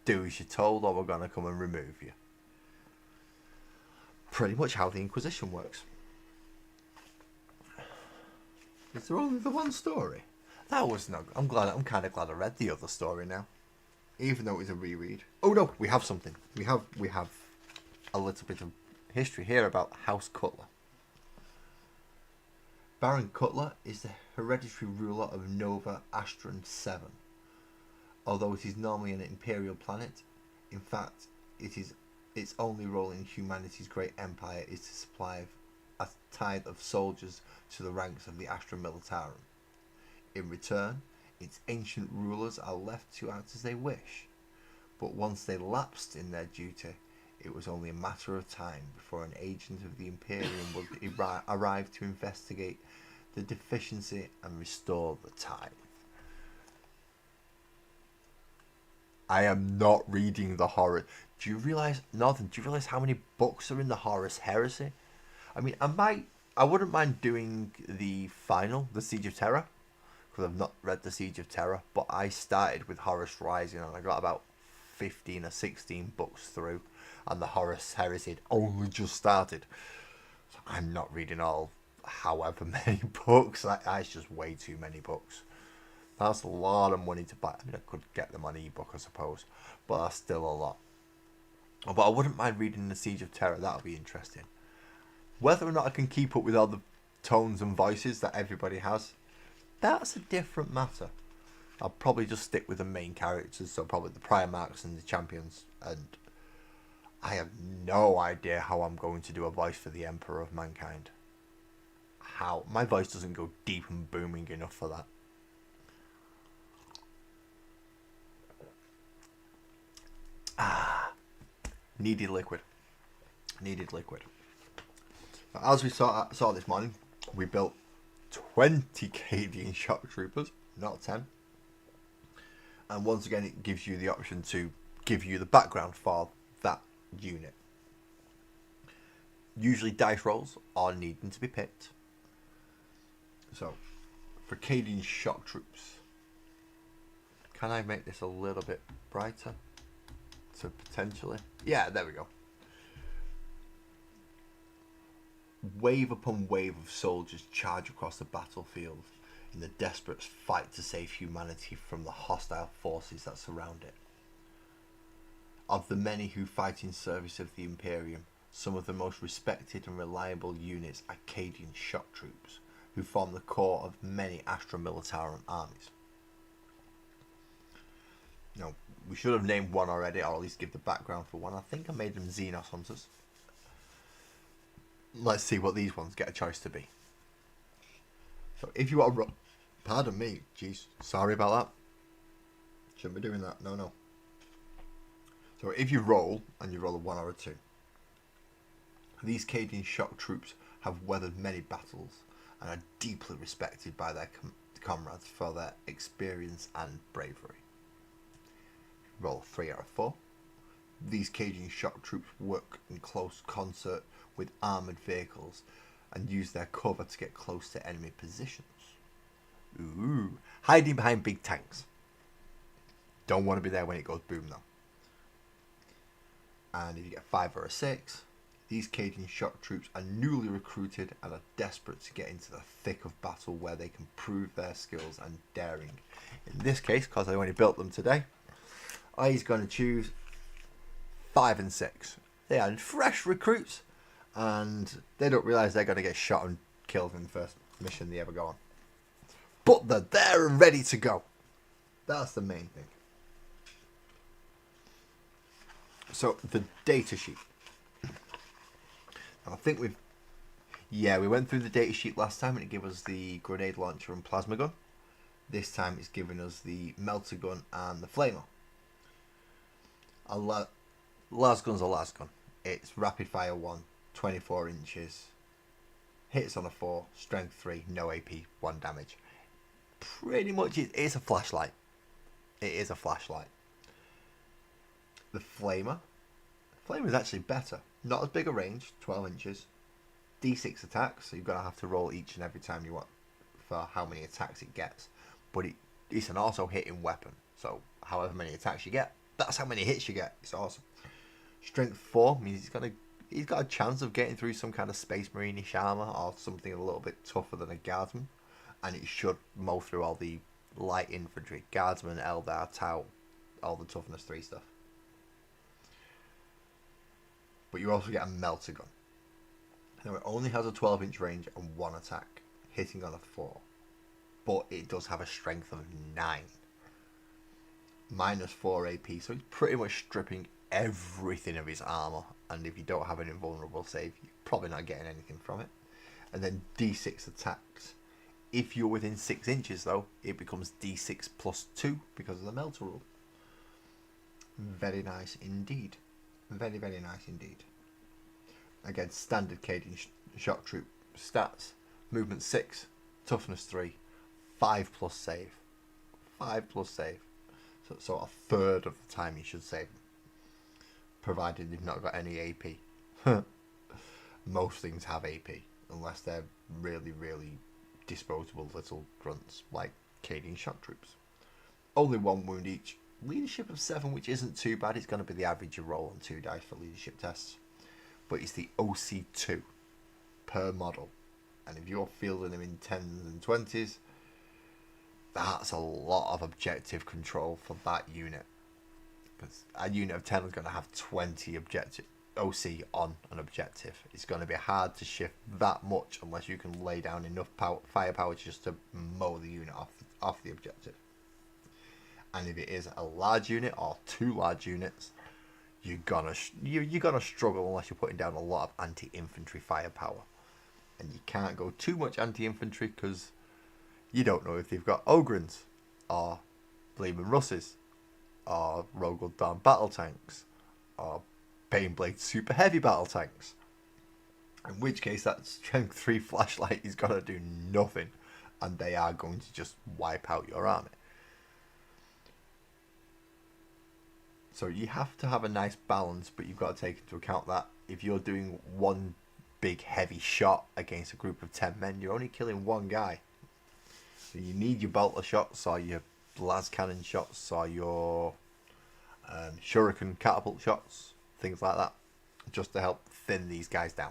Do as you're told or we're going to come and remove you." Pretty much how the Inquisition works. Is there only the one story? That was no. I'm kind of glad I read the other story now, even though it was a reread. Oh no, we have something. We have a little bit of history here about House Cutler. Baron Cutler is the hereditary ruler of Nova Astron 7. Although it is normally an imperial planet, in fact, its only role in humanity's great empire is to supply a tithe of soldiers to the ranks of the Astra Militarum. In return, its ancient rulers are left to act as they wish, but once they lapsed in their duty, it was only a matter of time before an agent of the Imperium would arrive to investigate the deficiency and restore the tithe. I am not reading the horror. Do you realise, Northern, do you realise how many books are in the Horus Heresy? I mean, I wouldn't mind doing the final, the Siege of Terror, because I've not read the Siege of Terror, but I started with Horus Rising and I got about 15 or 16 books through, and the Horus Heresy had only just started. So I'm not reading all however many books. That's just way too many books. That's a lot of money to buy. I mean, I could get them on ebook, I suppose, but that's still a lot. But I wouldn't mind reading the Siege of Terror. That'll be interesting. Whether or not I can keep up with all the tones and voices that everybody has, that's a different matter. I'll probably just stick with the main characters, so probably the Primarchs and the Champions, and I have no idea how I'm going to do a voice for the Emperor of Mankind. How? My voice doesn't go deep and booming enough for that. Needed liquid. As we saw this morning, we built 20 Cadian shock troopers, not 10. And once again, it gives you the option to give you the background for that unit. Usually dice rolls are needing to be picked. So, for Cadian shock troops, can I make this a little bit brighter? So potentially, yeah, there we go. Wave upon wave of soldiers charge across the battlefield in the desperate fight to save humanity from the hostile forces that surround it. Of the many who fight in service of the Imperium, some of the most respected and reliable units are Cadian shock troops, who form the core of many Astra Militarum armies. Now, we should have named one already, or at least give the background for one. I think I made them Xenos Hunters. Let's see what these ones get a choice to be. So if you are... Pardon me, jeez, sorry about that. Shouldn't be doing that, no. So if you roll, and you roll a 1 or a 2, these Cadian shock troops have weathered many battles and are deeply respected by their comrades for their experience and bravery. Roll a 3 or a 4. These Cadian shock troops work in close concert with armoured vehicles and use their cover to get close to enemy positions. Ooh, hiding behind big tanks. Don't want to be there when it goes boom though. And if you get a 5 or a 6, these Cadian shock troops are newly recruited and are desperate to get into the thick of battle where they can prove their skills and daring. In this case, because I only built them today, I's going to choose 5 and 6. They are fresh recruits, and they don't realise they're going to get shot and killed in the first mission they ever go on. But they're there and ready to go. That's the main thing. So, the data sheet. I think we went through the data sheet last time and it gave us the grenade launcher and plasma gun. This time it's giving us the melter gun and the flamer. Lasgun's a lasgun. It's rapid fire 1, 24 inches, hits on a 4, strength 3, no AP, 1 damage. Pretty much it's a flashlight. It is a flashlight. The flamer is actually better. Not as big a range, 12 inches. D6 attacks, so you've got to have to roll each and every time you want for how many attacks it gets. But it's an auto hitting weapon, so however many attacks you get, that's how many hits you get. It's awesome. Strength 4 means he's got a chance of getting through some kind of Space Marine-ish armor or something a little bit tougher than a guardsman, and it should mow through all the light infantry, guardsmen, Eldar, Tau, all the toughness 3 stuff. But you also get a melter gun. Now it only has a 12-inch range and 1 attack, hitting on a 4. But it does have a strength of 9. Minus 4 AP, so it's pretty much stripping everything of his armour. And if you don't have an invulnerable save, you're probably not getting anything from it. And then D6 attacks. If you're within 6 inches though, it becomes D6 plus 2 because of the melter rule. Very nice indeed. Very, very nice indeed. Again, standard Cadian shock troop stats. Movement 6, toughness 3, 5 plus save. 5 plus save. So a third of the time you should save them. Provided you've not got any AP. Most things have AP. Unless they're really, really disposable little grunts like Cadian shock troops. Only 1 wound each. Leadership of 7, which isn't too bad. It's going to be the average you roll on 2 dice for leadership tests. But it's the OC2 per model. And if you're fielding them in 10s and 20s, that's a lot of objective control for that unit. Because a unit of 10 is going to have 20 objective OC on an objective. It's going to be hard to shift that much unless you can lay down enough firepower just to mow the unit off the objective. And if it is a large unit or 2 large units, you're gonna struggle unless you're putting down a lot of anti-infantry firepower. And you can't go too much anti-infantry because you don't know if they've got Ogrins or Leman Russes or Rogel Dawn battle tanks or Baneblade super heavy battle tanks. In which case that strength 3 flashlight is gonna do nothing, and they are going to just wipe out your army. So you have to have a nice balance, but you've got to take into account that if you're doing one big heavy shot against a group of 10 men, you're only killing 1 guy. So you need your bolter shots or your las cannon shots or your shuriken catapult shots, things like that, just to help thin these guys down.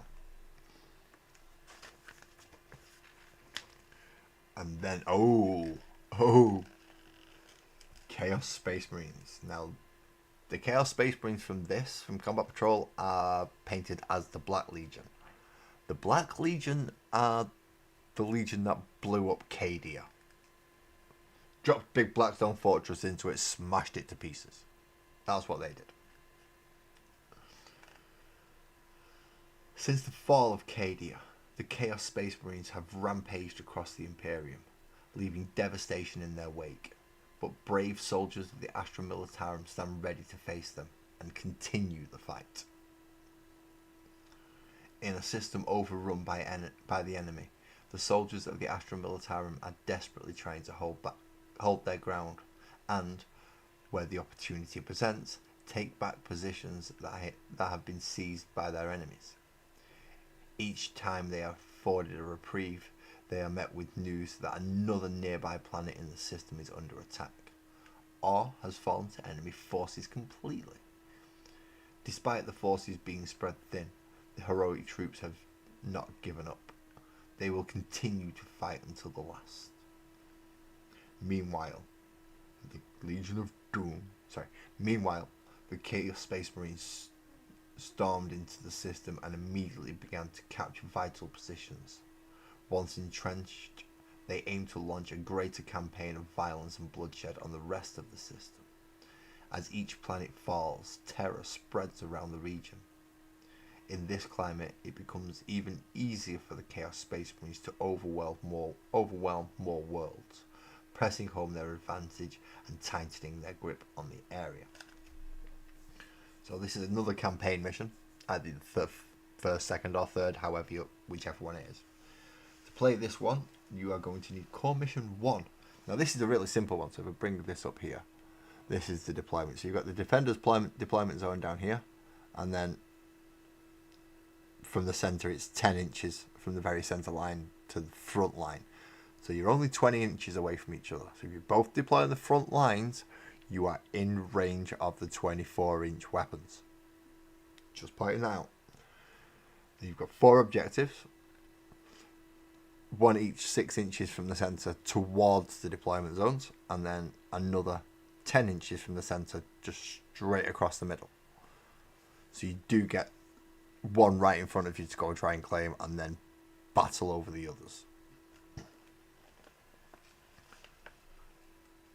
And then, Chaos Space Marines. Now, the Chaos Space Marines from Combat Patrol, are painted as the Black Legion. The Black Legion are the Legion that blew up Cadia. Dropped big Blackstone Fortress into it, smashed it to pieces. That's what they did. Since the fall of Cadia, the Chaos Space Marines have rampaged across the Imperium, leaving devastation in their wake. But brave soldiers of the Astra Militarum stand ready to face them and continue the fight. In a system overrun by the enemy, the soldiers of the Astra Militarum are desperately trying to hold their ground and, where the opportunity presents, take back positions that have been seized by their enemies. Each time they are afforded a reprieve, they are met with news that another nearby planet in the system is under attack, or has fallen to enemy forces completely. Despite the forces being spread thin, the heroic troops have not given up. They will continue to fight until the last. Meanwhile, the Chaos Space Marines stormed into the system and immediately began to capture vital positions. Once entrenched, they aim to launch a greater campaign of violence and bloodshed on the rest of the system. As each planet falls, terror spreads around the region. In this climate, it becomes even easier for the Chaos Space Marines to overwhelm more worlds, pressing home their advantage and tightening their grip on the area. So this is another campaign mission, either the first, second or third, whichever one it is. To play this one, you are going to need Core Mission 1. Now this is a really simple one, so if I bring this up here, this is the deployment. So you've got the Defenders deployment zone down here, and then from the centre it's 10 inches from the very centre line to the front line. So you're only 20 inches away from each other. So if you both deploy on the front lines, you are in range of the 24-inch weapons. Just pointing that out. You've got 4 objectives, one each 6 inches from the centre towards the deployment zones, and then another 10 inches from the centre just straight across the middle. So you do get one right in front of you to go and try and claim, and then battle over the others.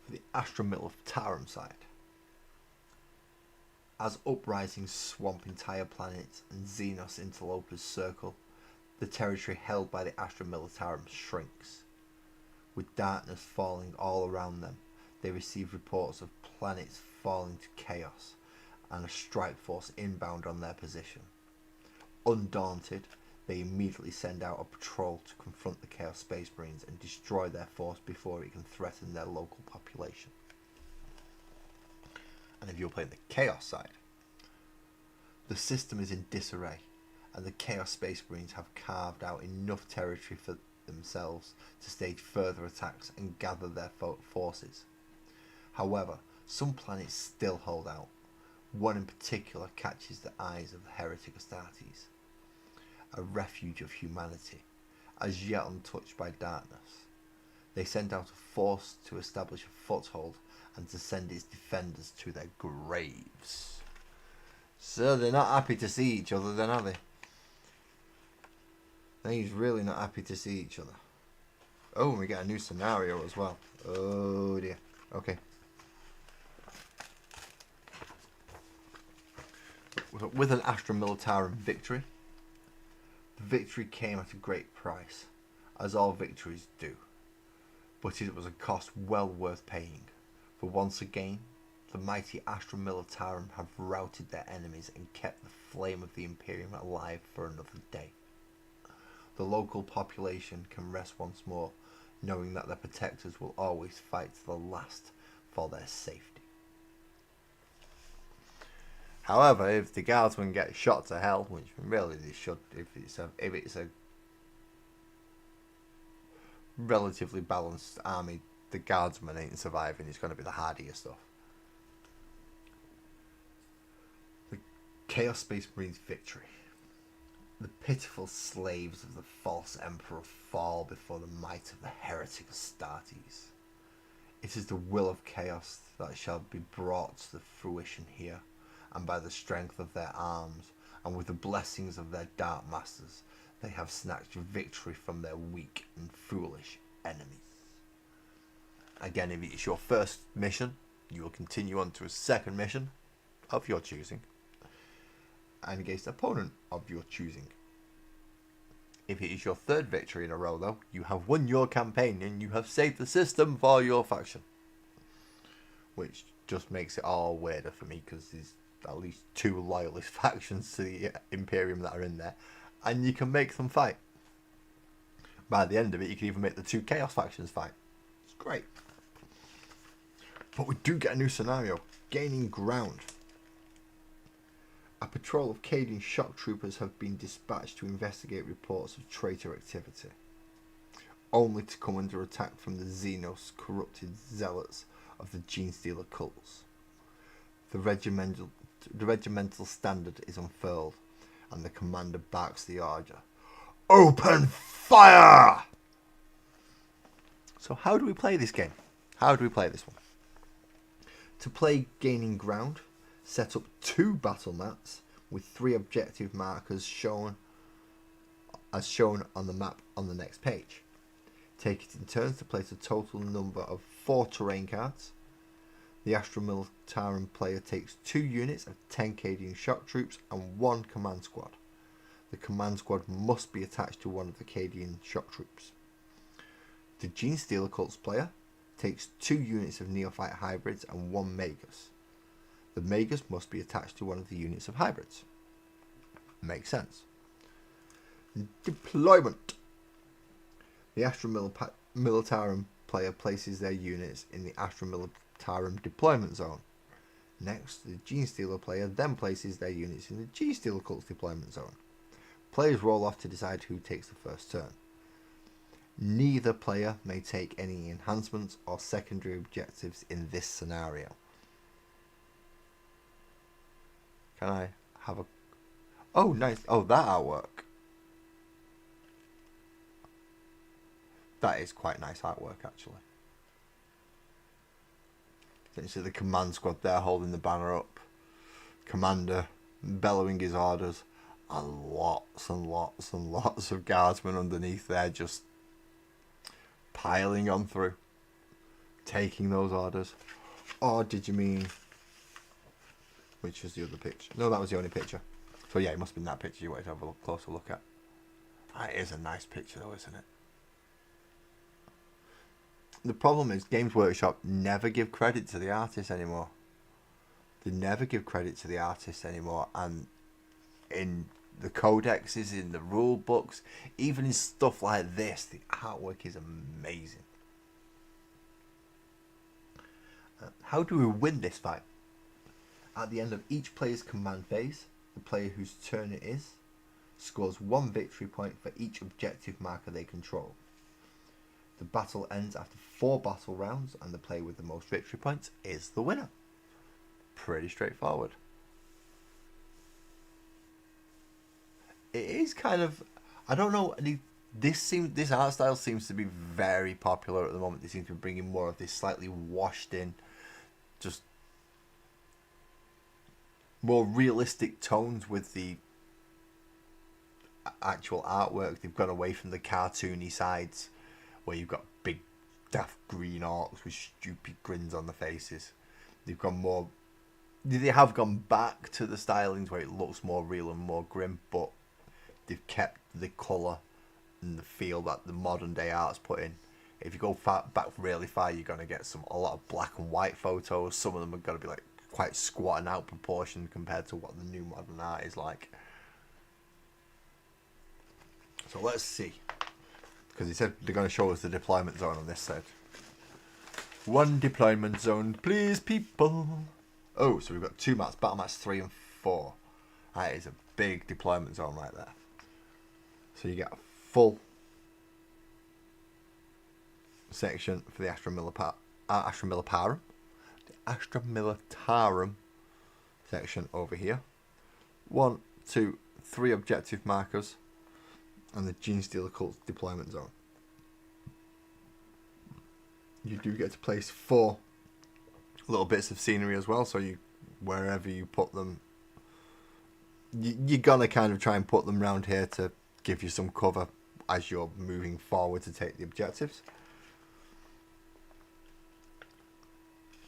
The Astra Militarum side. As uprisings swamp entire planets and Xenos interlopers circle, the territory held by the Astra Militarum shrinks. With darkness falling all around them, they receive reports of planets falling to chaos and a strike force inbound on their position. Undaunted, they immediately send out a patrol to confront the Chaos Space Marines and destroy their force before it can threaten their local population. And if you're playing the Chaos side, the system is in disarray, and the Chaos Space Marines have carved out enough territory for themselves to stage further attacks and gather their forces. However, some planets still hold out. One in particular catches the eyes of the Heretic Astartes, a refuge of humanity, as yet untouched by darkness. They send out a force to establish a foothold and to send its defenders to their graves. So they're not happy to see each other then, are they? He's really not happy to see each other. Oh, and we get a new scenario as well. Oh dear. Okay. With an Astra Militarum victory, the victory came at a great price, as all victories do, but it was a cost well worth paying, for once again, the mighty Astra Militarum have routed their enemies and kept the flame of the Imperium alive for another day. The local population can rest once more, knowing that their protectors will always fight to the last for their safety. However, if the guardsmen get shot to hell, which really they should, if it's a relatively balanced army, the guardsmen ain't surviving. It's going to be the hardier stuff. The Chaos Space Marines victory. The pitiful slaves of the false emperor fall before the might of the heretic Astartes. It is the will of chaos that shall be brought to the fruition here, and by the strength of their arms, and with the blessings of their dark masters, they have snatched victory from their weak and foolish enemies. Again, if it's your first mission, you will continue on to a second mission of your choosing, and against an opponent of your choosing. If it is your third victory in a row, though, you have won your campaign and you have saved the system for your faction. Which just makes it all weirder for me, because there's at least 2 loyalist factions to the Imperium that are in there, and you can make them fight. By the end of it, you can even make the 2 Chaos factions fight. It's great. But we do get a new scenario, gaining ground. A patrol of Cadian shock troopers have been dispatched to investigate reports of traitor activity, only to come under attack from the Xenos corrupted zealots of the Genestealer cults. The regimental standard is unfurled, and the commander barks the order, "Open fire!" So how do we play this game? How do we play this one? To play Gaining Ground, set up 2 battle mats with 3 objective markers shown on the map on the next page. Take it in turns to place a total number of 4 terrain cards. The Astra Militarum player takes 2 units of 10 Cadian shock troops and 1 command squad. The command squad must be attached to one of the Cadian shock troops. The Genestealer Cults player takes 2 units of Neophyte hybrids and 1 Magus. The Magus must be attached to one of the units of hybrids. Makes sense. Deployment. The Astra Militarum player places their units in the Astra Militarum deployment zone. Next, the Genestealer player then places their units in the Genestealer Cults deployment zone. Players roll off to decide who takes the first turn. Neither player may take any enhancements or secondary objectives in this scenario. Can I have a... Oh, nice. Oh, that artwork. That is quite nice artwork, actually. You see the command squad there holding the banner up. Commander bellowing his orders. And lots and lots and lots of guardsmen underneath there just piling on through. Taking those orders. Or did you mean... Which was the other picture? No, that was the only picture. So yeah, it must have been that picture you wanted to have a closer look at. That is a nice picture though, isn't it? The problem is Games Workshop never give credit to the artists anymore. They never give credit to the artists anymore, and in the codexes, in the rule books, even in stuff like this, the artwork is amazing. How do we win this fight? At the end of each player's command phase, the player whose turn it is scores 1 victory point for each objective marker they control. The battle ends after 4 battle rounds, and the player with the most victory points is the winner. Pretty straightforward. It is kind of, I don't know, this art style seems to be very popular at the moment. They seem to be bringing more of this slightly washed in, just more realistic tones with the actual artwork. They've gone away from the cartoony sides where you've got big daft green orcs with stupid grins on the faces. They have gone back to the stylings where it looks more real and more grim, but they've kept the colour and the feel that the modern day art's put in. If you go back really far, you're going to get a lot of black and white photos. Some of them are going to be like quite squat and out proportion compared to what the new modern art is like. So let's see. Because he said they're going to show us the deployment zone on this side. 1 deployment zone, please, people. Oh, so we've got 2 maps, battle mats 3 and 4. That is a big deployment zone right there. So you get a full section for the Astra Militarum. The Astra Militarum section over here. 1, 2, 3 objective markers, and the Genestealer Cult's deployment zone. You do get to place 4 little bits of scenery as well, so you, wherever you put them, you're gonna kind of try and put them around here to give you some cover as you're moving forward to take the objectives.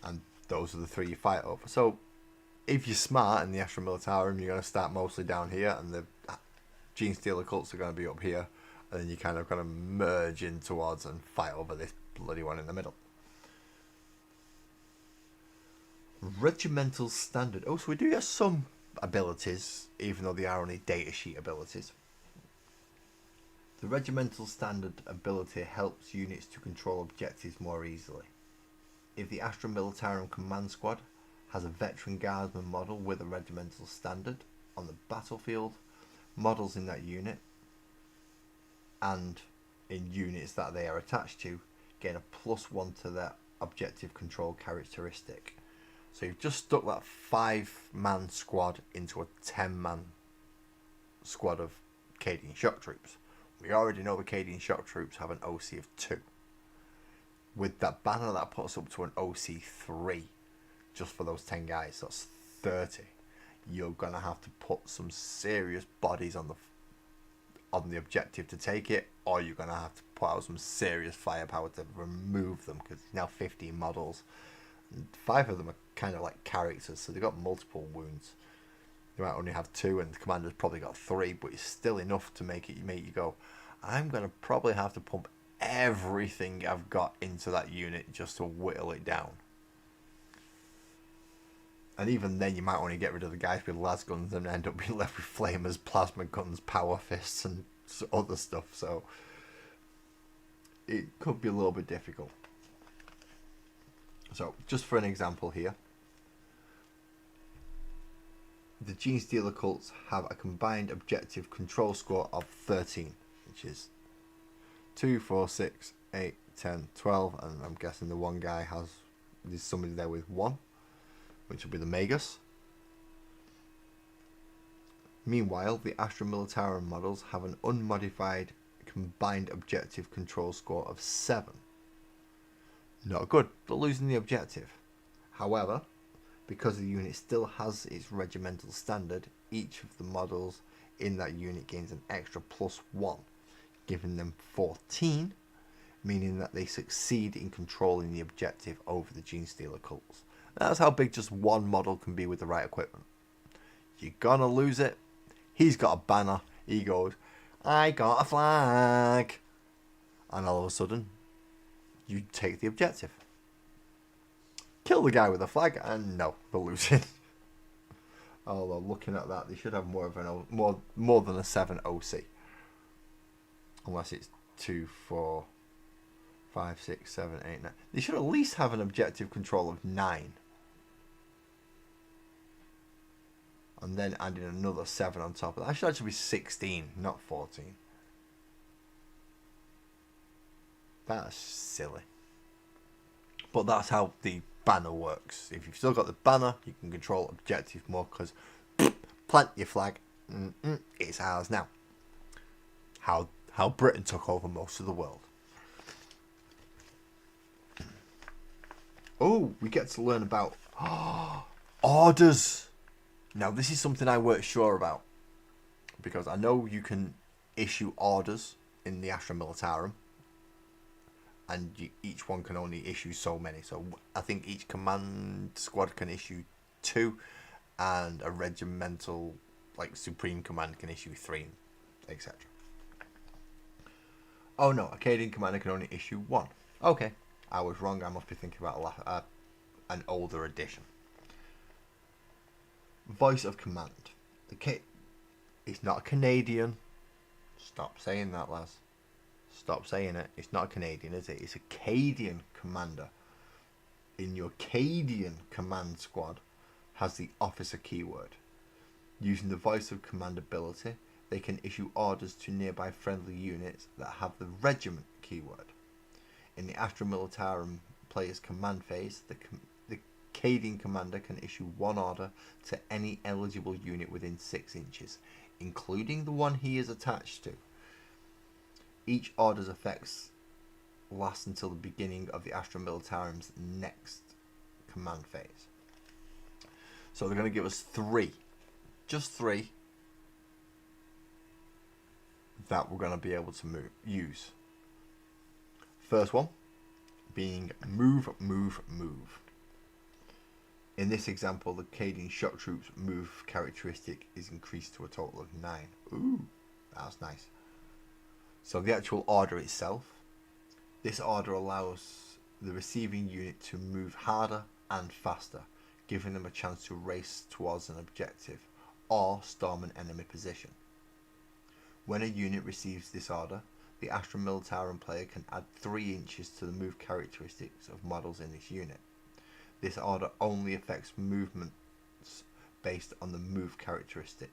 And those are the 3 you fight over. So if you're smart in the Astra Militarum, you're going to start mostly down here, and the Genestealer Cults are going to be up here, and then you kind of going to merge in towards and fight over this bloody one in the middle. Regimental Standard. Oh, so we do get some abilities, even though they are only datasheet abilities. The Regimental Standard ability helps units to control objectives more easily. If the Astra Militarum Command Squad has a Veteran Guardsman model with a Regimental Standard on the battlefield, models in that unit and in units that they are attached to gain a +1 to their objective control characteristic. So you've just stuck that 5-man squad into a 10-man squad of Cadian Shock Troops. We already know the Cadian Shock Troops have an OC of 2. With that banner, that puts up to an OC 3 just for those 10 guys. That's 30. You're gonna have to put some serious bodies on the objective to take it, or you're gonna have to put out some serious firepower to remove them, because it's now 15 models. And 5 of them are kind of like characters, so they've got multiple wounds. They might only have 2, and the commander's probably got 3, but it's still enough to make you go, I'm gonna probably have to pump everything I've got into that unit just to whittle it down. And even then, you might only get rid of the guys with las guns and end up being left with flamers, plasma guns, power fists, and other stuff. So it could be a little bit difficult. So just for an example here, the Genestealer Cults have a combined objective control score of 13, which is 2, 4, 6, 8, 10, 12, and I'm guessing the one guy there's somebody there with 1, which will be the Magus. Meanwhile, the Astra Militarum models have an unmodified combined objective control score of 7. Not good, but losing the objective. However, because the unit still has its regimental standard, each of the models in that unit gains an extra +1, giving them 14, meaning that they succeed in controlling the objective over the Genestealer Cults. That's how big just one model can be with the right equipment. You're gonna lose it. He's got a banner. He goes, I got a flag. And all of a sudden, you take the objective. Kill the guy with the flag, and no, they're losing. Although looking at that, they should have more than a 7 OC. Unless it's 2, 4, 5, 6, 7, 8, 9. They should at least have an objective control of 9. And then adding another 7 on top of that. That should actually be 16, not 14. That's silly. But that's how the banner works. If you've still got the banner, you can control objectives more, because plant your flag, it's ours now. How Britain took over most of the world. Oh, we get to learn about orders. Now, this is something I weren't sure about, because I know you can issue orders in the Astra Militarum, and each one can only issue so many. So I think each command squad can issue 2, and a regimental, like Supreme Command, can issue 3, etc. Oh no, a Cadian Commander can only issue 1. Okay, I was wrong. I must be thinking about an older edition. Voice of Command. It's not a Canadian. Stop saying that, lads. Stop saying it. It's not a Canadian, is it? It's a Cadian commander. In your Cadian command squad has the officer keyword. Using the Voice of Command ability, they can issue orders to nearby friendly units that have the regiment keyword. In the Astra Militarum player's command phase, the Cadian commander can issue 1 order to any eligible unit within 6 inches. including the one he is attached to. Each order's effects last until the beginning of the Astra Militarum next command phase. So they're going to give us 3, just 3, that we're going to be able to use. First one being move, move, move. In this example, the Cadian shock troops move characteristic is increased to a total of 9. Ooh, that's nice. So the actual order itself, this order allows the receiving unit to move harder and faster, giving them a chance to race towards an objective or storm an enemy position. When a unit receives this order, the Astra Militarum player can add 3 inches to the move characteristics of models in this unit. This order only affects movements based on the move characteristic.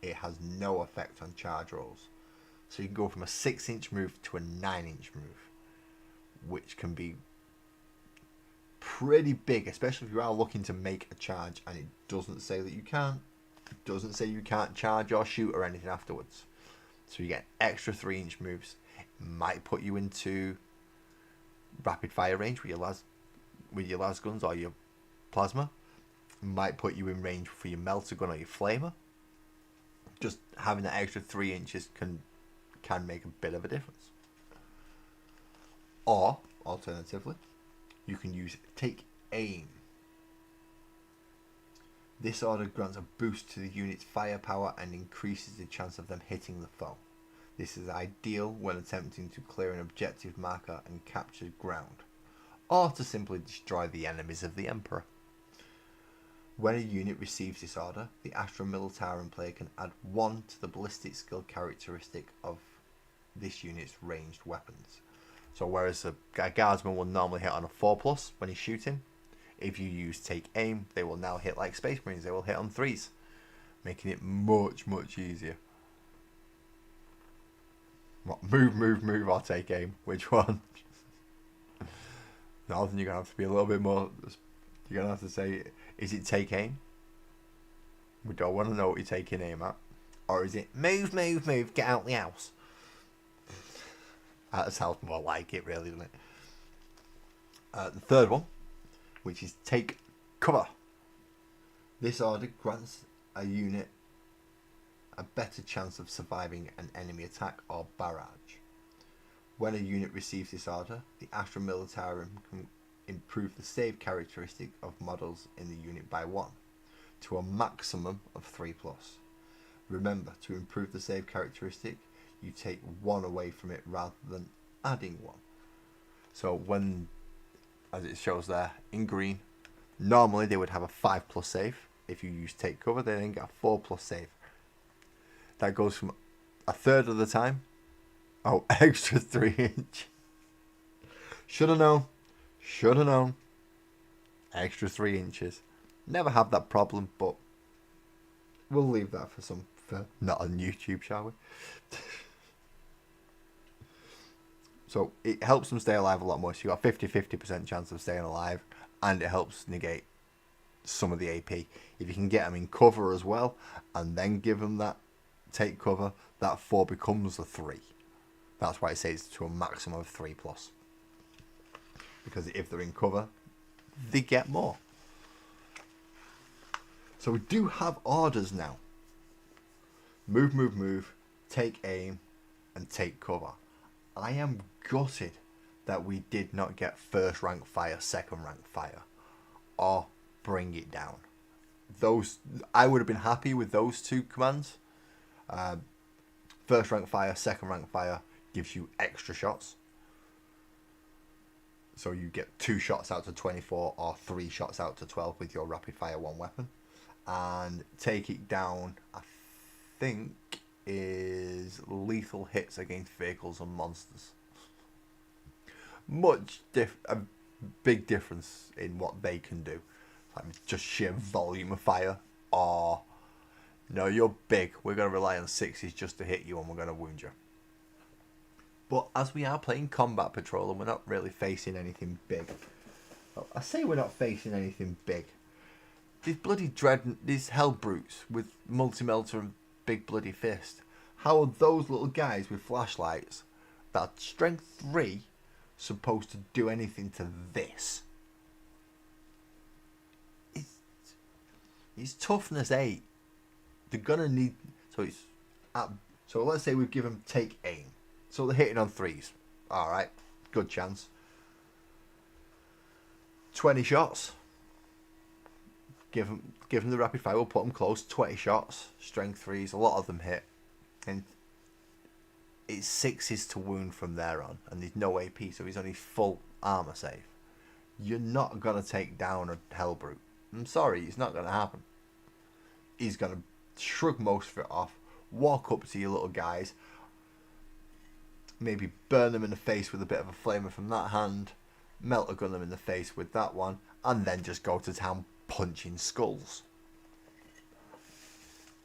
It has no effect on charge rolls. So you can go from a 6-inch move to a 9-inch move, which can be pretty big, especially if you are looking to make a charge and it doesn't say that you can't. It doesn't say you can't charge or shoot or anything afterwards. So you get extra 3-inch moves. It might put you into rapid fire range with your las guns or your plasma. It might put you in range for your melter gun or your flamer. Just having that extra 3 inches can make a bit of a difference. Or alternatively, you can use take aim. This order grants a boost to the unit's firepower and increases the chance of them hitting the foe. This is ideal when attempting to clear an objective marker and capture ground, or to simply destroy the enemies of the Emperor. When a unit receives this order, the Astra Militarum player can add 1 to the ballistic skill characteristic of this unit's ranged weapons. So whereas a guardsman will normally hit on a 4+ when he's shooting, if you use take aim, they will now hit like Space Marines, they will hit on 3s, making it much, much easier. What, move, move, move, or take aim? Which one? Now then you're going to have to be a little bit more, you're going to have to say, is it take aim? We don't want to know what you're taking aim at. Or is it move, move, move, get out the house? That sounds more like it, really, doesn't it? The third one, which is take cover. This order grants a unit a better chance of surviving an enemy attack or barrage. When a unit receives this order, the Astra Militarum can improve the save characteristic of models in the unit by 1, to a maximum of 3+. Remember, to improve the save characteristic, you take 1 away from it rather than adding 1. So when, as it shows there in green, normally they would have a 5+ save. If you use take cover, they then get a 4+ save. That goes from a third of the time. Oh, extra 3 inch. Should have known. Should have known. Extra 3 inches. Never have that problem, but we'll leave that for not on YouTube, shall we? So it helps them stay alive a lot more. So you got a 50% chance of staying alive, and it helps negate some of the AP. If you can get them in cover as well, and then give them that take cover, that 4 becomes a 3. That's why it says to a maximum of 3+. Because if they're in cover, they get more. So we do have orders now. Move, move, move, take aim, and take cover. I am gutted that we did not get first rank fire, second rank fire, or bring it down. Those, I would have been happy with those 2 commands. First rank fire, second rank fire gives you extra shots. So you get 2 shots out to 24 or 3 shots out to 12 with your rapid fire 1 weapon. And take it down, I think, is lethal hits against vehicles and monsters. A big difference in what they can do. Like just sheer volume of fire, or no, you're big, we're going to rely on 6s just to hit you and we're going to wound you. But as we are playing combat patrol and we're not really facing anything big. Well, I say we're not facing anything big. These bloody these hell brutes with multi-melter and big bloody fist. How are those little guys with flashlights that strength 3 supposed to do anything to this? It's toughness 8. They're gonna need, so it's so let's say we give them take aim. So they're hitting on 3s. All right, good chance. 20 shots. Give them the rapid fire. We'll put them close. 20 shots. Strength 3s. A lot of them hit. And it's 6s to wound from there on. And there's no AP, so he's only full armor save. You're not going to take down a Hellbrute. I'm sorry, it's not going to happen. He's going to shrug most of it off. Walk up to your little guys. Maybe burn them in the face with a bit of a flamer from that hand. Melt a gun them in the face with that one. And then just go to town punching skulls.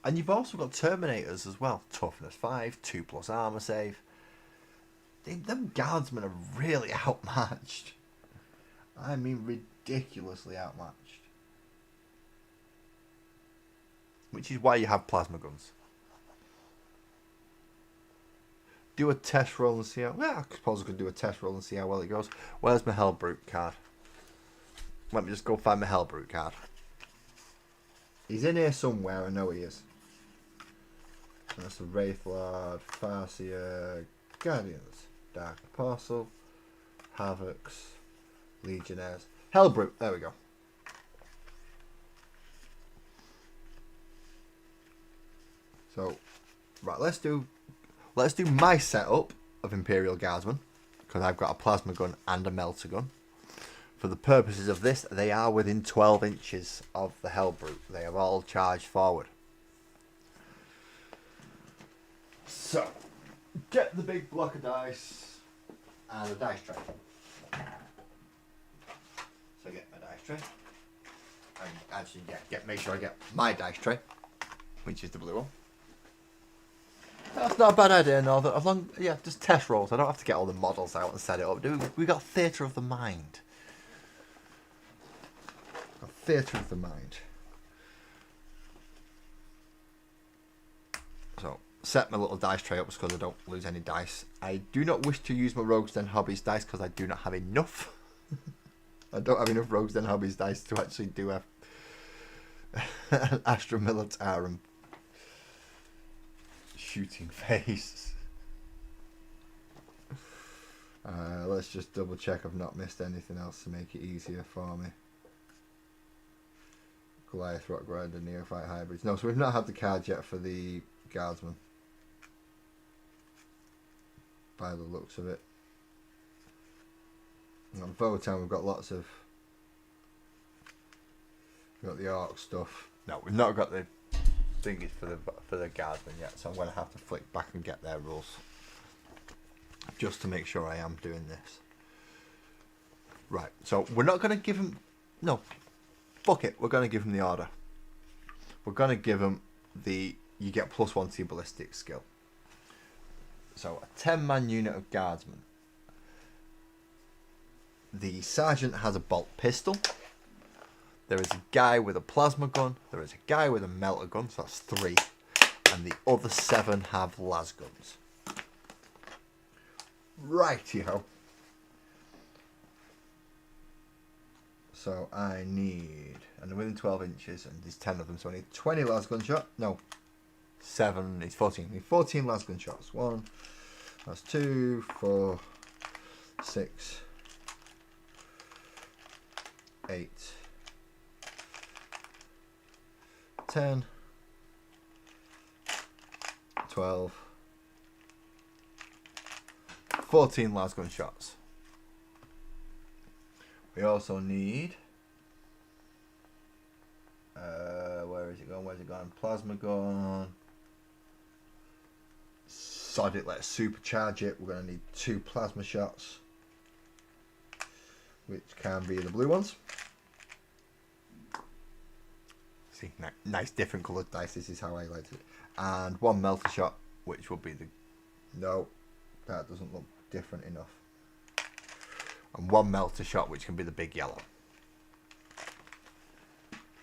And you've also got Terminators as well. Toughness 5, 2+ armor save. Them guardsmen are really outmatched. I mean ridiculously outmatched. Which is why you have plasma guns. Do a test roll and see how... Well, I suppose I could do a test roll and see how well it goes. Where's my Hellbrute card? Let me just go find my Hellbrute card. He's in here somewhere, I know he is. That's the Wraithlord, Farseer, Guardians, Dark Apostle, Havocs, Legionnaires. Hellbrute, there we go. So, right, let's do my setup of Imperial Guardsmen, because I've got a plasma gun and a melter gun. For the purposes of this, they are within 12 inches of the Hellbrute. They are all charged forward. So, get the big block of dice and a dice tray. So get my dice tray. And actually, make sure I get my dice tray, which is the blue one. That's not a bad idea, no. As long, just test rolls. I don't have to get all the models out and set it up. We got theatre of the mind. Theatre of the mind. So, set my little dice tray up because I don't lose any dice. I do not wish to use my Rogues Den Hobbies dice because I do not have enough. I don't have enough Rogues Den Hobbies dice to actually do an Astra Militarum shooting phase. Let's just double check I've not missed anything else to make it easier for me. Goliath, Rock Grinder, Neophyte Hybrids. No, so we've not had the card yet for the Guardsman. By the looks of it. And on Votann we've got lots of... We've got the Orc stuff. No, we've not got the thingies for the Guardsman yet, so I'm going to have to flick back and get their rules. Just to make sure I am doing this. Right, so we're not going to give them... No. Fuck it, we're going to give him the order. We're going to give him the... You get +1 to your ballistic skill. So, a 10-man unit of guardsmen. The sergeant has a bolt pistol. There is a guy with a plasma gun. There is a guy with a melter gun, so that's 3. And the other 7 have las guns. Rightio. So I need, and they're within 12 inches, and there's 10 of them, so I need 20 las gun shot. No, 7, it's 14. I need 14 las gun shots. 1, that's 2, 4, 6, 8, 10, 12, 14 las gun shots. We also need, where is it going? Where's it going? Plasma gun. Sod it, let's supercharge it. We're going to need 2 plasma shots, which can be the blue ones. See, nice different coloured dice. This is how I like it. And 1 melter shot, which will be the... No, that doesn't look different enough. And 1 melter shot, which can be the big yellow.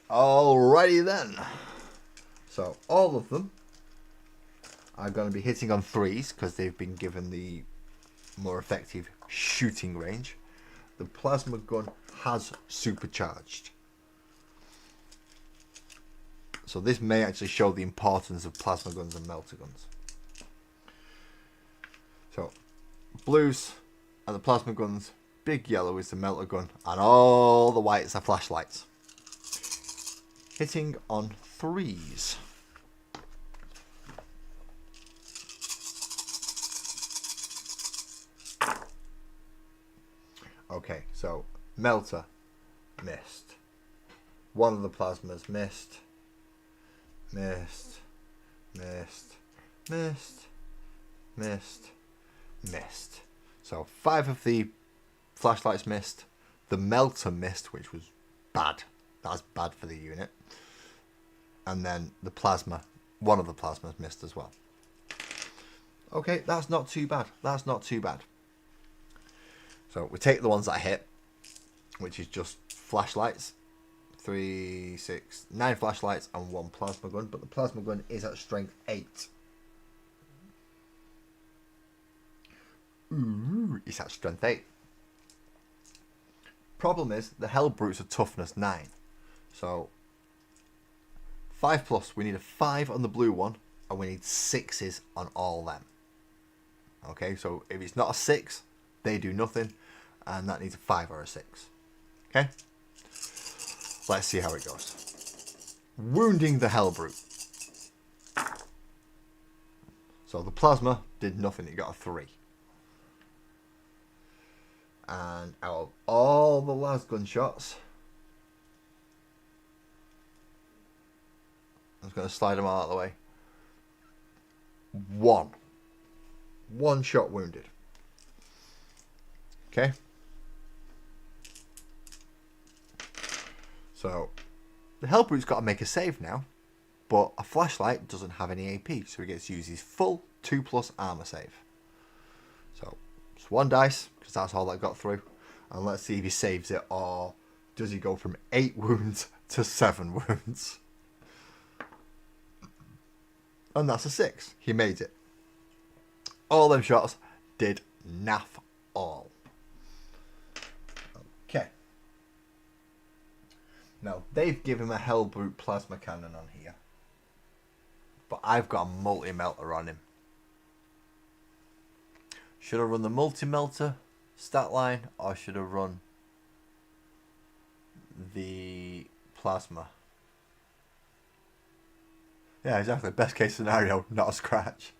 Alrighty then. So all of them are going to be hitting on 3s because they've been given the more effective shooting range. The plasma gun has supercharged. So this may actually show the importance of plasma guns and melter guns. So blues are the plasma guns, big yellow is the melter gun, and all the whites are flashlights. Hitting on 3s. Okay, so melter missed. One of the plasmas missed. Missed. So 5 of the flashlights missed. The melter missed, which was bad. That's bad for the unit. And then the plasma, one of the plasmas missed as well. Okay, that's not too bad. That's not too bad. So we take the ones that hit, which is just flashlights. 3, 6, 9 flashlights and 1 plasma gun. But the plasma gun is at strength 8. Ooh, it's at strength 8. Problem is, the Hell Brutes are toughness 9. So 5 plus, we need a 5 on the blue one, and we need 6s on all them. Okay, so if it's not a 6, they do nothing, and that needs a 5 or a 6. Okay, let's see how it goes. Wounding the Hell Brute. So the plasma did nothing, it got a 3. And out of all the las gunshots, I'm just going to slide them all out of the way. One shot wounded. Okay. So the Hell Brute's got to make a save now, but a flashlight doesn't have any AP, so he gets to use his full 2+ armor save. So it's 1 dice, because that's all that got through. And let's see if he saves it, or does he go from 8 wounds to 7 wounds? And that's a 6. He made it. All them shots did naff all. Okay. Now, they've given him a Hell Brute plasma cannon on here. But I've got a multi-melter on him. Should I run the multi-melter stat line, or should I run the plasma? Yeah, exactly. Best case scenario, not a scratch.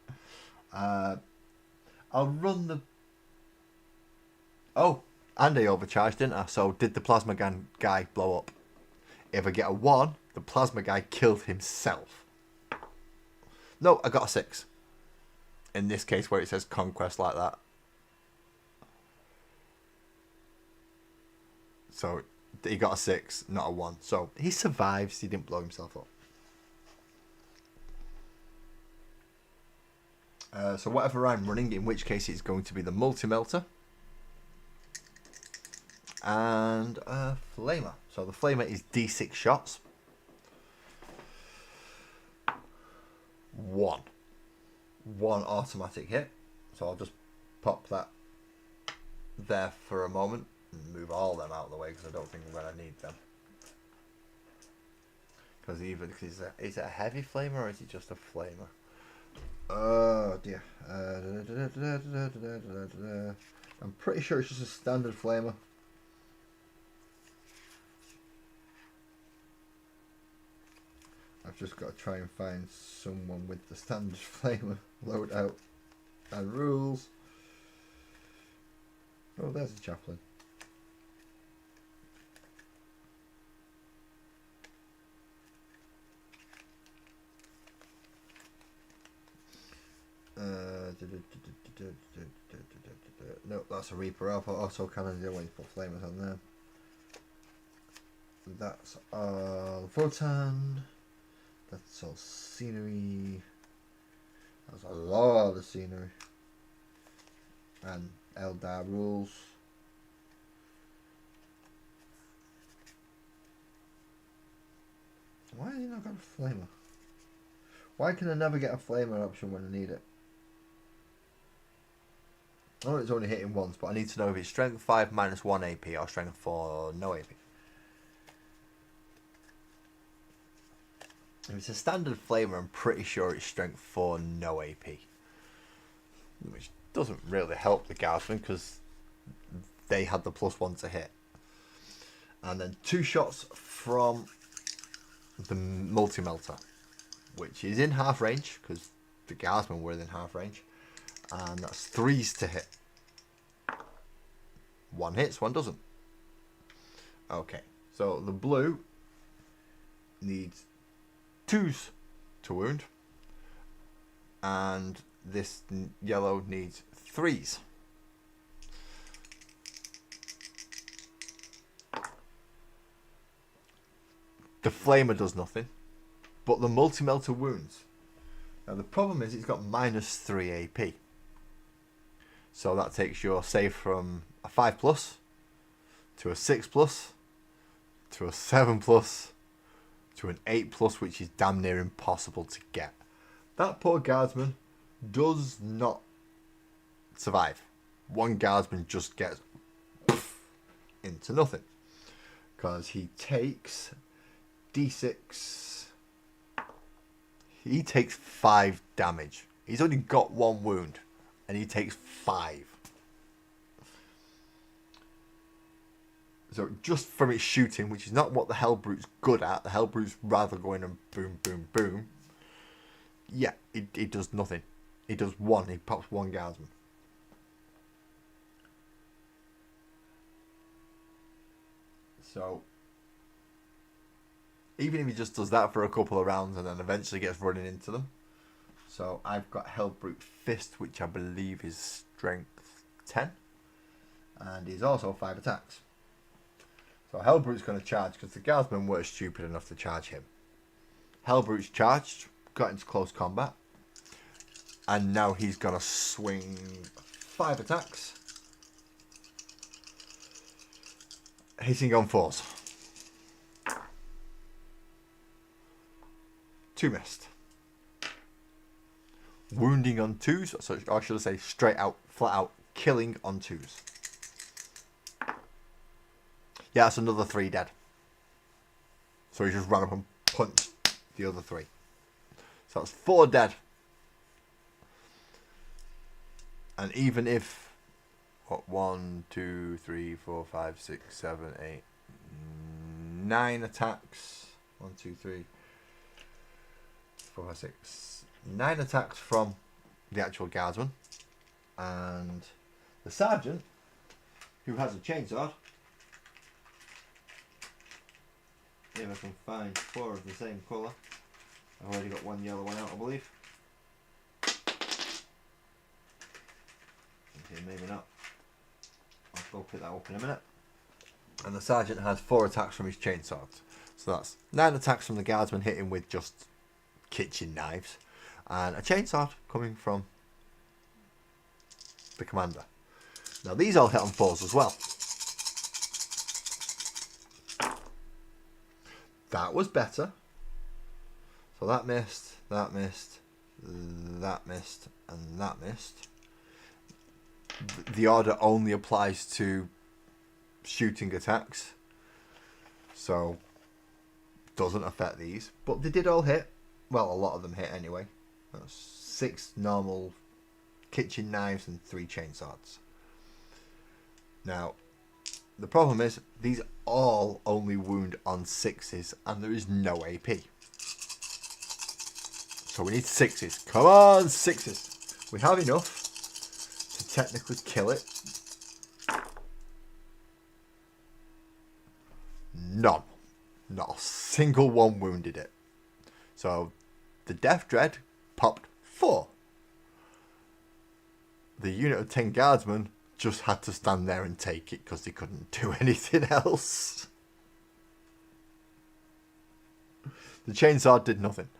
I'll run the... Oh, and I overcharged, didn't I? So did the plasma guy blow up? If I get a 1, the plasma guy killed himself. No, I got a 6. In this case where it says conquest like that. So he got a 6, not a 1. So he survives, he didn't blow himself up. So whatever I'm running, in which case it's going to be the multi-melter and a flamer. So the flamer is D6 shots. 1 automatic hit. So I'll just pop that there for a moment and move all them out of the way, because I don't think I'm going to need them. Because is it a heavy flamer or is it just a flamer? Oh dear. I'm pretty sure it's just a standard flamer. I've just got to try and find someone with the standard flamer loadout and rules. Oh, there's a chaplain. No, that's a Reaper Alpha auto cannon. You don't want to put flamers on there. That's all Photon. That's all scenery. That's a lot of scenery. And Eldar rules. Why has he not got a flamer? Why can I never get a flamer option when I need it? Oh, it's only hitting once, but I need to know if it's strength 5 minus 1 AP or strength 4 no AP. If it's a standard flamer, I'm pretty sure it's strength 4 no AP. Which doesn't really help the Guardsmen because they had the +1 to hit. And then 2 shots from the multi-melter, which is in half range because the Guardsmen were in half range. And that's 3s to hit. 1 hits, 1 doesn't. Okay, so the blue needs 2s to wound. And this yellow needs 3s. The flamer does nothing, but the multi-melter wounds. Now the problem is it's got -3 AP. So that takes your save from a 5+ to a 6+ to a 7+ to an 8+, which is damn near impossible to get. That poor Guardsman does not survive. One Guardsman just gets into nothing because he takes D6. He takes 5 damage. He's only got 1 wound and he takes 5. So just from its shooting, which is not what the Hellbrute's good at, the Hellbrute's rather going and boom, boom, boom. Yeah, it does nothing. It does 1. He pops 1 Guardsman. So even if he just does that for a couple of rounds and then eventually gets running into them. So I've got Hellbrute Fist, which I believe is strength 10. And he's also 5 attacks. So Hellbrute's going to charge because the Guardsmen were stupid enough to charge him. Hellbrute's charged, got into close combat. And now he's going to swing 5 attacks. Hitting on 4s. 2 missed. Wounding on 2s, so I should say straight out, flat out, killing on 2s. Yeah, that's another 3 dead. So he just ran up and punched the other 3. So that's 4 dead. And even if, what, 1, 2, 3, 4, 5, 6, 7, 8, 9 attacks. 1, 2, 3, 4, 5, 6, 9 attacks from the actual Guardsman. And the Sergeant, who has a chainsaw. If I can find 4 of the same colour. I've already got 1 yellow one out, I believe. Okay, maybe not. I'll go pick that up in a minute. And the Sergeant has 4 attacks from his chainsaw. So that's 9 attacks from the Guardsman hitting with just kitchen knives. And a chainsaw coming from the Commander. Now these all hit on 4s as well. That was better. So that missed, that missed, that missed, and that missed. The order only applies to shooting attacks. So doesn't affect these. But they did all hit. Well, a lot of them hit anyway. That's 6 normal kitchen knives and 3 chainsaws. Now, the problem is these all only wound on 6s and there is no AP. So we need 6s. Come on, 6s. We have enough to technically kill it. None. Not a single one wounded it. So the Death Dread popped 4. The unit of 10 Guardsmen just had to stand there and take it because they couldn't do anything else. The chainsaw did nothing.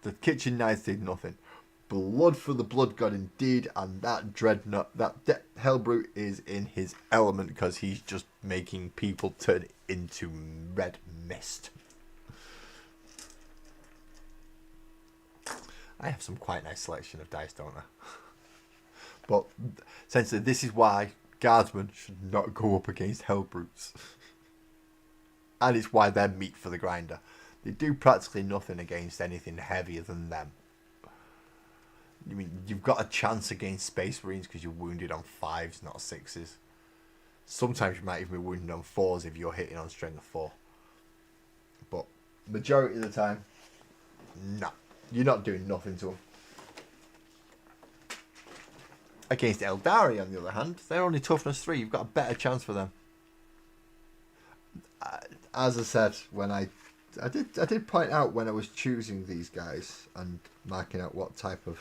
The kitchen knives did nothing. Blood for the Blood God indeed, and that Dreadnought, that Hellbrute is in his element because he's just making people turn into red mist. I have some quite nice selection of dice, don't I? But essentially, this is why guardsmen should not go up against Hellbrutes. And it's why they're meat for the grinder. They do practically nothing against anything heavier than them. I mean, you've got a chance against Space Marines because you're wounded on 5s, not 6s. Sometimes you might even be wounded on 4s if you're hitting on strength of 4. But majority of the time, no. You're not doing nothing to them. Against Eldari, on the other hand, they're only toughness 3. You've got a better chance for them. As I said, when I did point out when I was choosing these guys and marking out what type of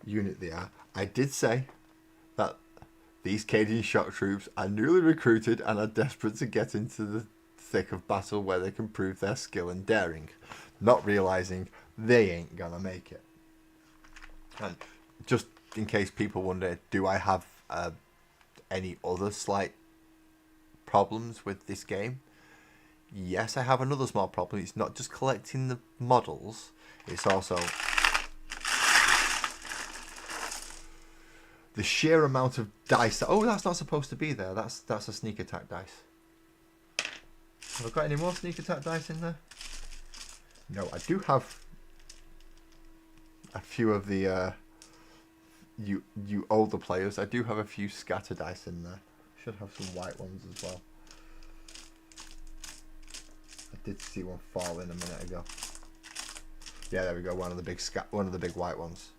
unit they are, I did say that these Cadian shock troops are newly recruited and are desperate to get into the thick of battle where they can prove their skill and daring, not realising they ain't gonna make it. And just in case people wonder, do I have any other slight problems with this game? Yes, I have another small problem. It's not just collecting the models, it's also the sheer amount of dice. Oh, that's not supposed to be there. That's a sneak attack dice. Have I got any more sneak attack dice in there? No, I do have a few of the you older players. I do have a few scatter dice in there. Should have some white ones as well. I did see one fall in a minute ago. Yeah, there we go. One of the big white ones.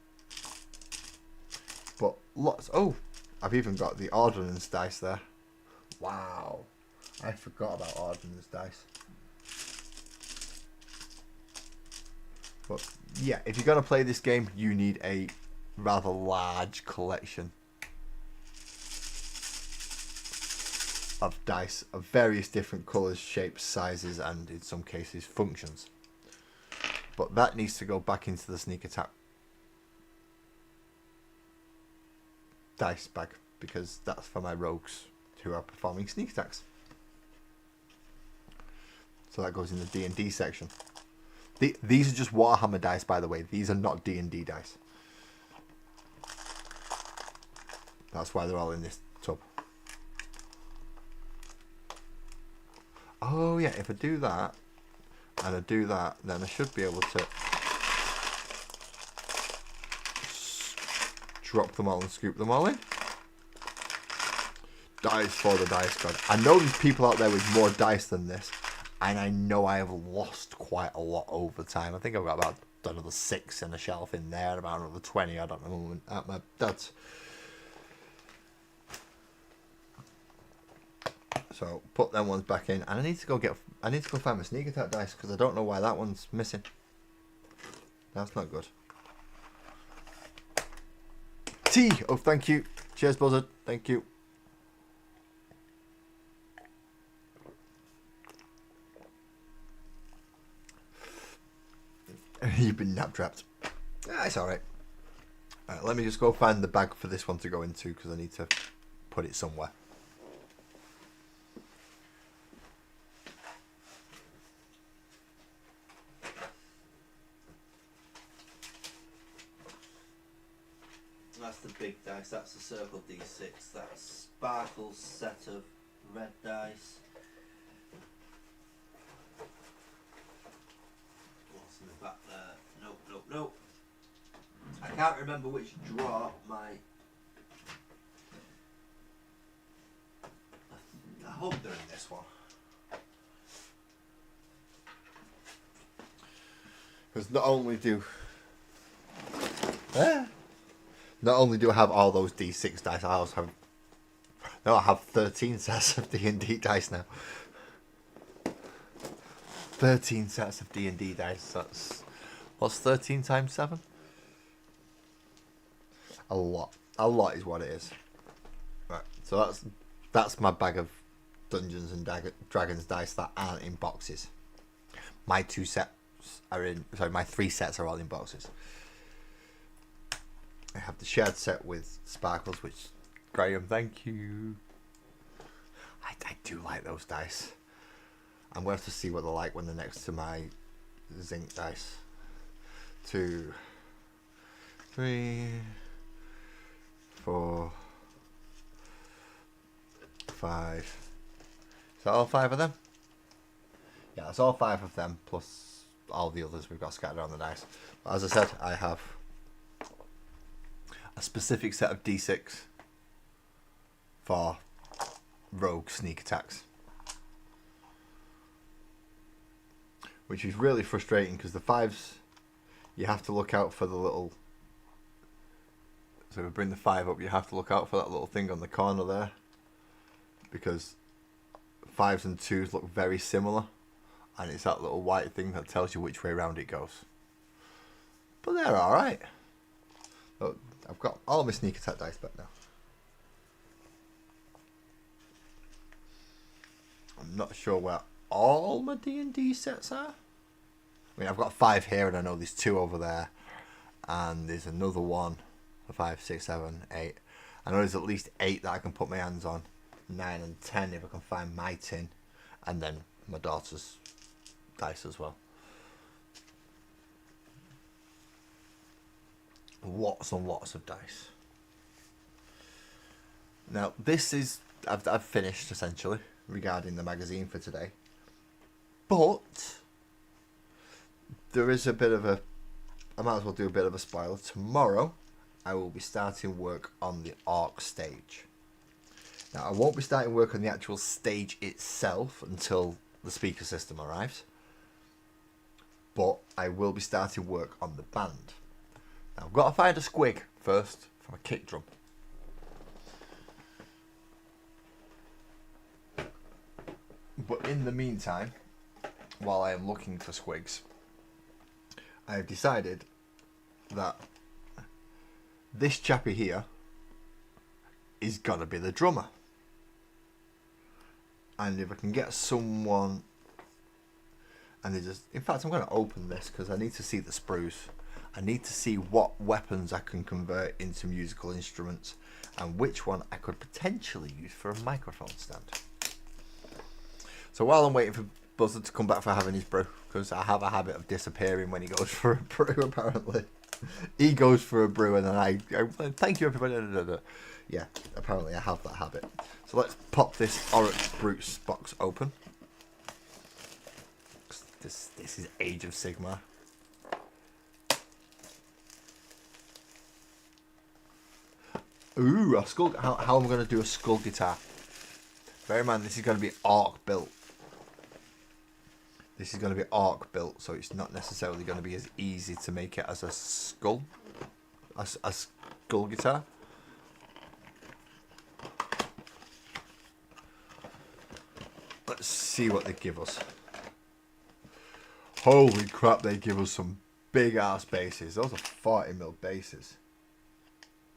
But lots. Oh, I've even got the ordnance dice there. Wow, I forgot about ordnance dice. But yeah, if you're gonna play this game, you need a rather large collection of dice of various different colours, shapes, sizes, and in some cases functions. But that needs to go back into the sneak attack dice bag, because that's for my rogues who are performing sneak attacks. So that goes in the D&D section. These are just Warhammer dice, by the way. These are not D&D dice. That's why they're all in this tub. Oh yeah, if I do that, and I do that, then I should be able to drop them all and scoop them all in. Dice for the dice god. I know there's people out there with more dice than this, and I know I have lost quite a lot over time. I think I've got about another 6 in a shelf in there, about another 20 I don't know at my dad's. So put them ones back in, and I need to go find my sneak attack dice because I don't know why that one's missing. That's not good. Tea. Oh, thank you. Cheers, Buzzard. Thank you. You've been nap trapped. It's alright. Alright, let me just go find the bag for this one to go into because I need to put it somewhere. That's the big dice. That's the circle D6. That's Sparkle's set of red dice. What's in the back there? Nope. I can't remember which drawer my... I hope they're in this one. Because not only do I have all those D6 dice, I also have... No, I have 13 sets of D&D dice now. 13 sets of D&D dice. That's... What's 13 times 7? A lot. A lot is what it is. Right, so that's my bag of Dungeons and Dragons dice that aren't in boxes. My 2 sets are in... Sorry, my 3 sets are all in boxes. I have the shared set with Sparkles, which... Graham, thank you. I do like those dice. I'm going to have to see what they're like when they're next to my zinc dice. 2, 3, 4, 5. Is that all 5 of them? Yeah, it's all 5 of them, plus all the others we've got scattered on the dice. But as I said, I have a specific set of D6 for rogue sneak attacks. Which is really frustrating because the 5s, you have to look out for the little... So if we bring the 5 up, you have to look out for that little thing on the corner there. Because 5s and 2s look very similar. And it's that little white thing that tells you which way around it goes. But they're alright. Oh, I've got all my sneak attack dice back now. I'm not sure where all my D&D sets are. I mean, I've got 5 here, and I know there's 2 over there, and there's another one for 5, 6, 7, 8. I know there's at least 8 that I can put my hands on. 9 and 10 if I can find my tin, and then my daughter's dice as well. Lots and lots of dice. Now this is I've finished essentially regarding the magazine for today, but there is a bit of a, I might as well do a bit of a spoiler. Tomorrow I will be starting work on the Orc stage. Now I won't be starting work on the actual stage itself until the speaker system arrives, but I will be starting work on the band. Now I've got to find a squig first for my kick drum. But in the meantime, while I am looking for squigs, I have decided that this chappy here is gonna be the drummer. And if I can get someone, and they just, in fact I'm going to open this because I need to see the sprues. I need to see what weapons I can convert into musical instruments and which one I could potentially use for a microphone stand. So while I'm waiting for Buzzard to come back for having his brew, because I have a habit of disappearing when he goes for a brew apparently. He goes for a brew and then I thank you everybody. Yeah, apparently I have that habit. So let's pop this Oryx Brutes box open. This is Age of Sigmar. Ooh, a skull. How am I going to do a skull guitar? Bear in mind, this is going to be Orc built. This is going to be Orc built, so it's not necessarily going to be as easy to make it as a skull. A skull guitar. Let's see what they give us. Holy crap, they give us some big ass bases. Those are 40mm bases.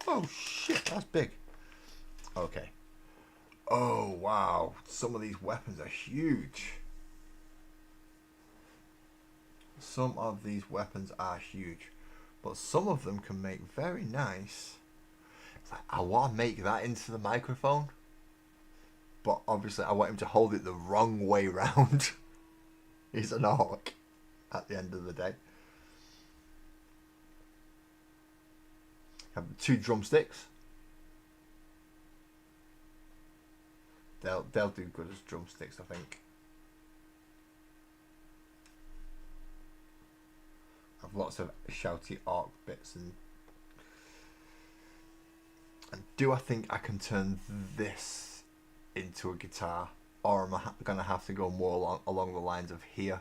Oh shit, that's big. Okay. Oh wow, some of these weapons are huge. Some of these weapons are huge. But some of them can make very nice. It's like, I want to make that into the microphone. But obviously I want him to hold it the wrong way round. He's an orc at the end of the day. Have 2 drumsticks. They'll do good as drumsticks, I think. Have lots of shouty orc bits and do I think I can turn this into a guitar, or am I gonna have to go more along the lines of here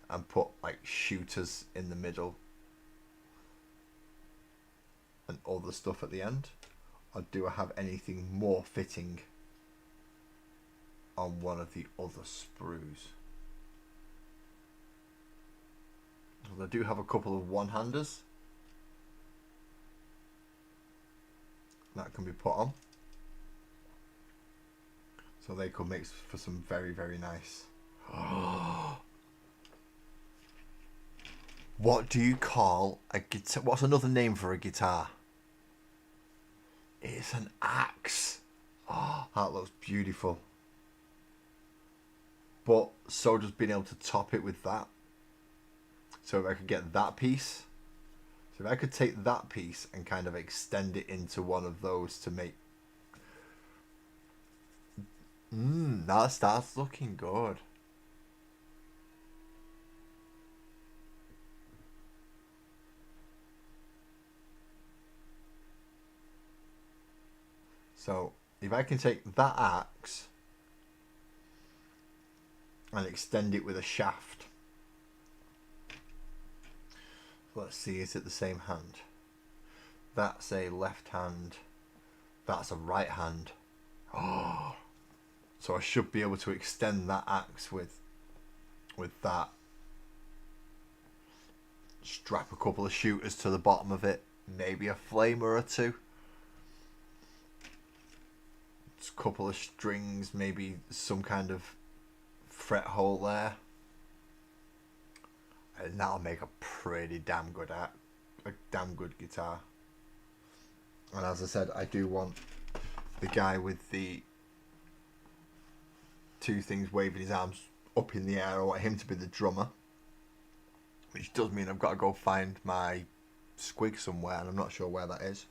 and put like shooters in the middle and other stuff at the end, or do I have anything more fitting on one of the other sprues? Well, I do have a couple of one-handers that can be put on, so they could make for some very, very nice. What do you call a guitar? What's another name for a guitar? It's an axe. Oh, that looks beautiful. But so does being able to top it with that. So if I could get that piece, so if I could take that piece and kind of extend it into one of those to make, that starts looking good. So if I can take that axe and extend it with a shaft. Let's see, is it the same hand? That's a left hand. That's a right hand. Oh, so I should be able to extend that axe with that. Strap a couple of shooters to the bottom of it. Maybe a flamer or two. Just a couple of strings, maybe some kind of fret hole there. And that'll make a pretty damn good guitar. And as I said, I do want the guy with the two things waving his arms up in the air. I want him to be the drummer, which does mean I've got to go find my squig somewhere, and I'm not sure where that is.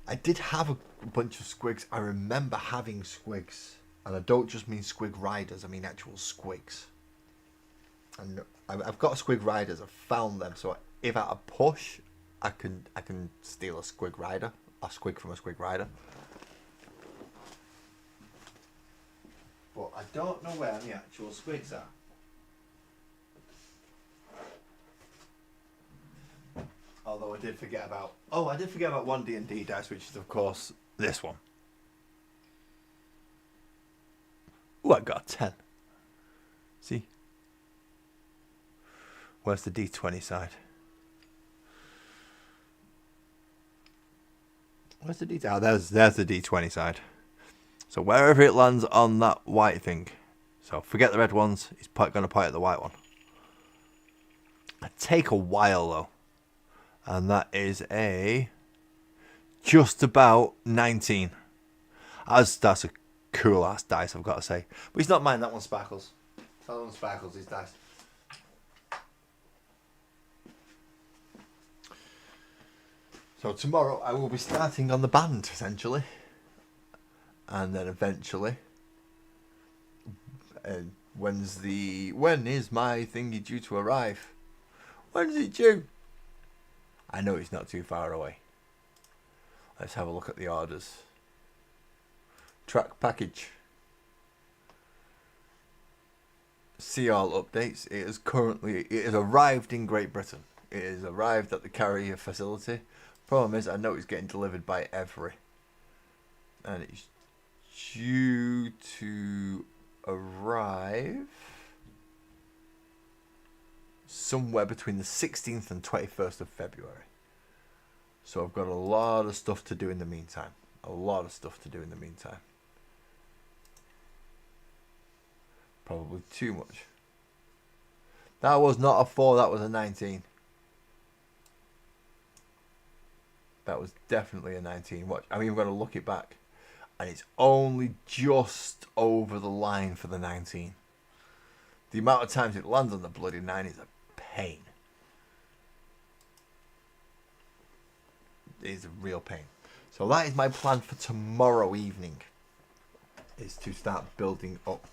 I did have a bunch of squigs. I remember having squigs, and I don't just mean squig riders, I mean actual squigs. And I've got squig riders. I've found them, so if at a push, I can steal a squig rider, a squig from a squig rider. But I don't know where the actual squigs are. Although I did forget about one D&D dice, which is of course this one. Oh, I got a 10. See? Where's the D20 side? Where's the D20? Oh, there's the D20 side. So wherever it lands on that white thing. So forget the red ones. He's going to point at the white one. It'd take a while though. And that is a just about 19. That's a cool ass dice, I've got to say. But he's not mine. That one sparkles. That one sparkles. His dice. So tomorrow I will be starting on the band, essentially. And then eventually, when is my thingy due to arrive? When is it due? I know it's not too far away. Let's have a look at the orders. Track package. See all updates. It has arrived in Great Britain. It has arrived at the carrier facility. Problem is, I know it's getting delivered by Every, and it's due to arrive somewhere between the 16th and 21st of February. So I've got a lot of stuff to do in the meantime. Probably too much. That was not a 4, that was a 19. That was definitely a 19. Watch, I'm even going to look it back. And it's only just over the line for the 19. The amount of times it lands on the bloody 9 is a pain. It is a real pain. So that is my plan for tomorrow evening. Is to start building up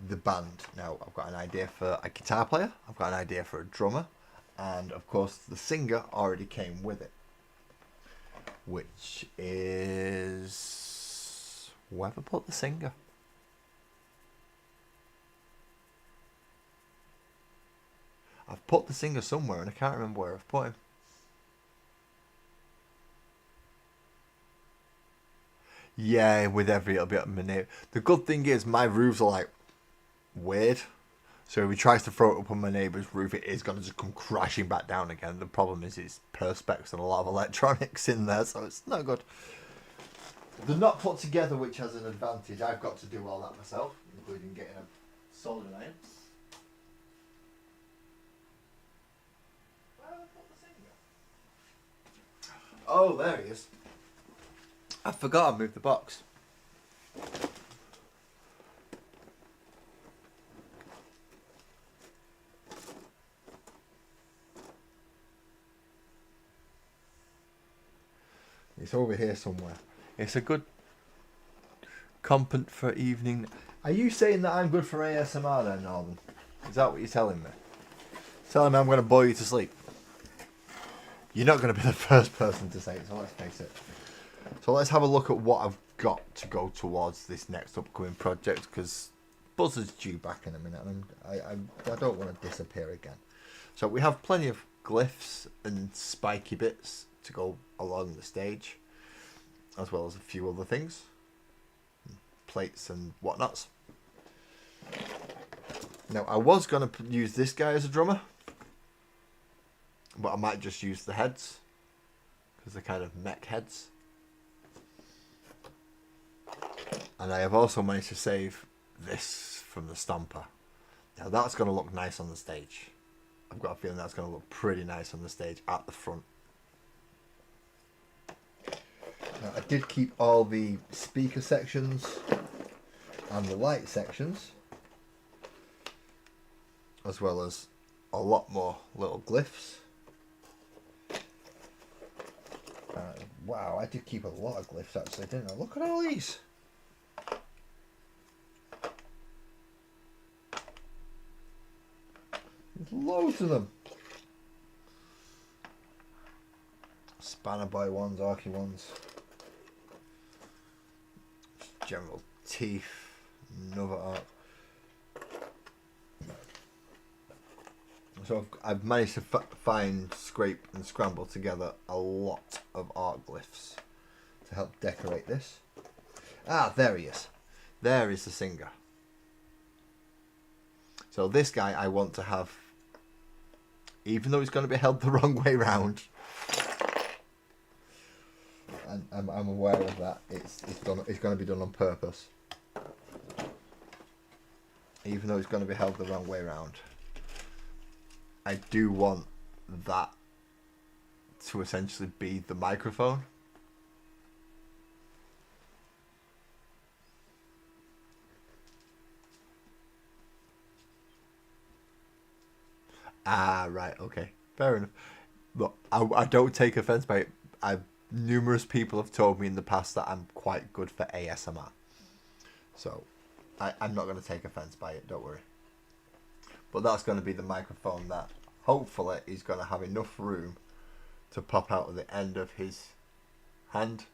the band. Now, I've got an idea for a guitar player. I've got an idea for a drummer. And of course the singer already came with it, which is wherever put the singer. I've put the singer somewhere and I can't remember where I've put him. Yeah, with every little bit of my name. The good thing is my roofs are like weird. So if he tries to throw it up on my neighbour's roof, it is going to just come crashing back down again. The problem is it's perspex and a lot of electronics in there, so it's not good. They're not put together, which has an advantage. I've got to do all that myself, including getting a soldering iron. Where have I put the singer? Oh, there he is. I forgot I moved the box. It's over here somewhere. It's a good competent for evening. Are you saying that I'm good for ASMR then, Northern? Is that what you're telling me? Telling me I'm going to bore you to sleep? You're not going to be the first person to say it, so let's face it. So let's have a look at what I've got to go towards this next upcoming project, because Buzzard's due back in a minute, and I don't want to disappear again. So we have plenty of glyphs and spiky bits to go along the stage, as well as a few other things, plates and whatnots. Now I was going to use this guy as a drummer, but I might just use the heads, because they're kind of mech heads. And I have also managed to save this from the Stomper. Now that's going to look nice on the stage. I've got a feeling that's going to look pretty nice on the stage at the front. Now, I did keep all the speaker sections and the light sections, as well as a lot more little glyphs. Wow, I did keep a lot of glyphs actually, didn't I? Look at all these. There's loads of them. Spanner Boy ones, Arky ones. General Teeth, another art. So I've managed to find, scrape and scramble together a lot of art glyphs to help decorate this. Ah, there he is. There is the singer. So this guy I want to have, even though he's going to be held the wrong way round, and I'm aware of that, it's going to be done on purpose. Even though it's going to be held the wrong way round, I do want that to essentially be the microphone. Ah, right, okay. Fair enough. Look, I don't take offense by it. Numerous people have told me in the past that I'm quite good for ASMR. So, I'm not going to take offense by it, don't worry. But that's going to be the microphone that hopefully is going to have enough room to pop out at the end of his hand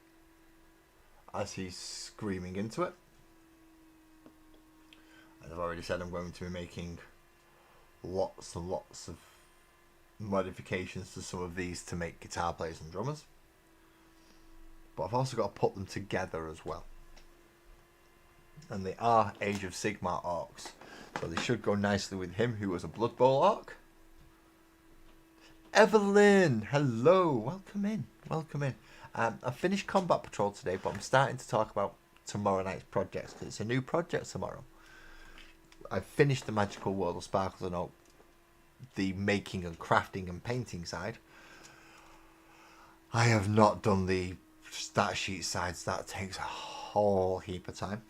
as he's screaming into it. And I've already said I'm going to be making lots and lots of modifications to some of these to make guitar players and drummers. But I've also got to put them together as well. And they are Age of Sigmar orcs, so they should go nicely with him, who was a Blood Bowl orc. Evelyn, hello, welcome in, welcome in. I finished Combat Patrol today, but I'm starting to talk about tomorrow night's projects, because it's a new project tomorrow. I've finished the Magical World of Sparkles and Oak, the making and crafting and painting side. I have not done the stat sheet sides. That takes a whole heap of time,